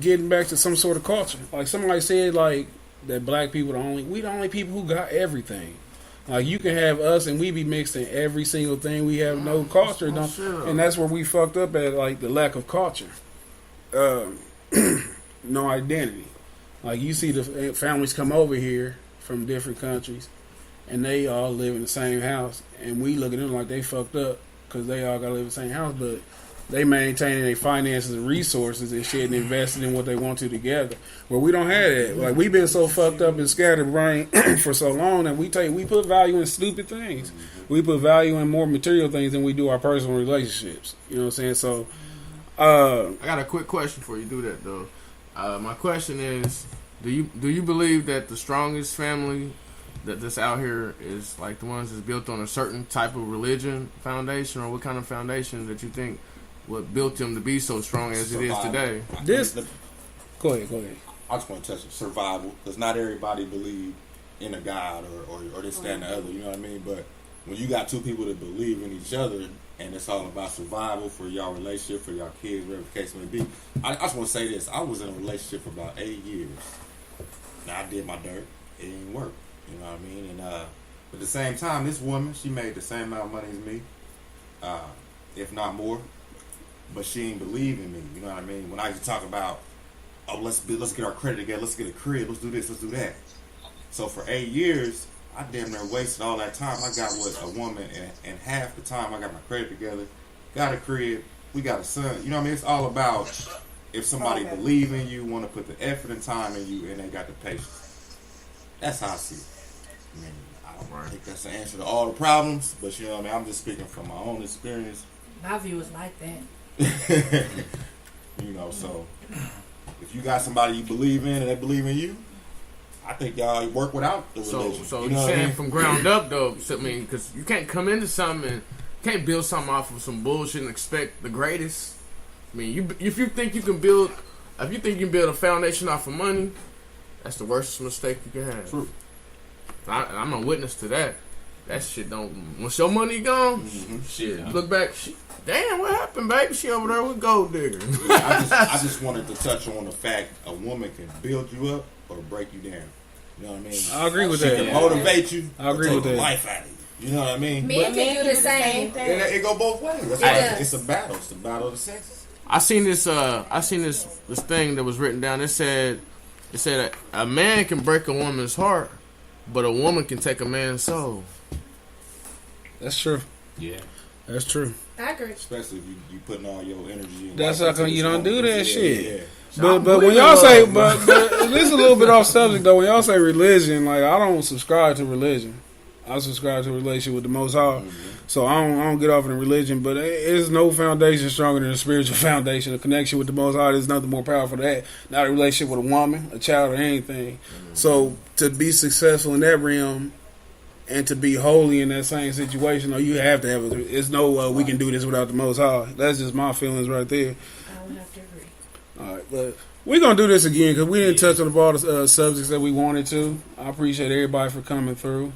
getting back to some sort of culture. Like somebody said, like that black people we the only people who got everything. Like you can have us and we be mixed in every single thing. We have no culture, and that's where we fucked up at, like the lack of culture, no identity. Like you see the families come over here from different countries, and they all live in the same house, and we look at them like they fucked up because they all gotta live in the same house, but they maintaining their finances and resources and shit and invested in what they want to together. Where we don't have that. Like we've been so fucked up and scatterbrained for so long that we put value in stupid things. We put value in more material things than we do our personal relationships. You know what I'm saying? So I got a quick question for you. Do that though. My question is, do you believe that the strongest family that's out here is like the ones that's built on a certain type of religion foundation, or what kind of foundation that you think what built them to be so strong as it is today? Go ahead. I just want to touch on survival, because not everybody believe in a God or this, that, and the other. You know what I mean? But when you got two people that believe in each other, and it's all about survival for y'all relationship, for y'all kids, whatever the case may be. I just want to say this. I was in a relationship for about 8 years. Now, I did my dirt. It didn't work. You know what I mean? And but at the same time, this woman, she made the same amount of money as me, if not more. But she didn't believe in me. You know what I mean? When I used to talk about, oh, let's get our credit together, let's get a crib, let's do this, let's do that. So for 8 years, I damn near wasted all that time. I got with a woman, and half the time I got my credit together, got a crib, we got a son. You know what I mean? It's all about if somebody believe in you, want to put the effort and time in you, and they got the patience. That's how I see it. I mean, I don't think that's the answer to all the problems, but you know what I mean? I'm just speaking from my own experience. My view is like that. You know, so if you got somebody you believe in and they believe in you, I think y'all work without the religion. So you you're know saying what I mean? from ground up though? I mean, because you can't come into something and can't build something off of some bullshit and expect the greatest. I mean, if you think you can build a foundation off of money, that's the worst mistake you can have. True. I'm a witness to that. That shit don't. Once your money gone, shit. Look back. Damn, what happened, baby? She over there with gold digger. I just wanted to touch on the fact a woman can build you up or break you down. You know what I mean? I agree with she that. She can motivate you. I agree with that. Life out of you. You know what I mean? Men can do the same thing. It go both ways. That's why it's a battle. It's the battle of the sexes. I seen this thing that was written down. It said a man can break a woman's heart, but a woman can take a man's soul. That's true. Yeah, that's true. I agree. Especially if you putting all your energy. That's how come you don't do that shit. Yeah. But when y'all say, but this is a little bit off subject though. When y'all say religion, like I don't subscribe to religion. I subscribe to a relationship with the Most High. So I don't get off in religion, but there's no foundation stronger than a spiritual foundation. A connection with the Most High, there's nothing more powerful than that. Not a relationship with a woman, a child, or anything. So to be successful in that realm and to be holy in that same situation, you have to have it. There's no we can do this without the Most High. That's just my feelings right there. I would have to agree. All right, but we're going to do this again because we didn't touch on all the subjects that we wanted to. I appreciate everybody for coming through.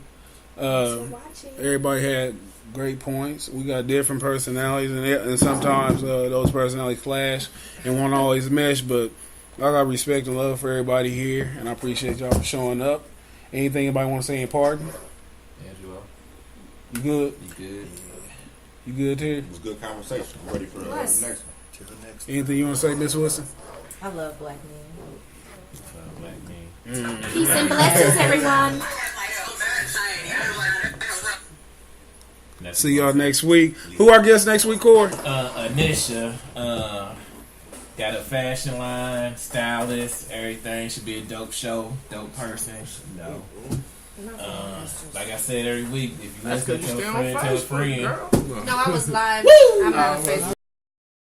Everybody had great points. We got different personalities, and sometimes those personalities clash and won't always mesh, but I got respect and love for everybody here, and I appreciate y'all for showing up. Anything anybody want to say in pardon? Angelo. You good? You good? You good, Terry? It was a good conversation. I'm ready for the next one. To the next Anything you want to say, Miss Wilson? I love black men. Peace and blessings, everyone. See y'all next week. Who our guest next week, Corey? Anisha. Got a fashion line, stylist, everything. Should be a dope show, dope person. You know. Like I said every week, if you listen to a friend, tell a friend. No, I was live. I'm on Facebook.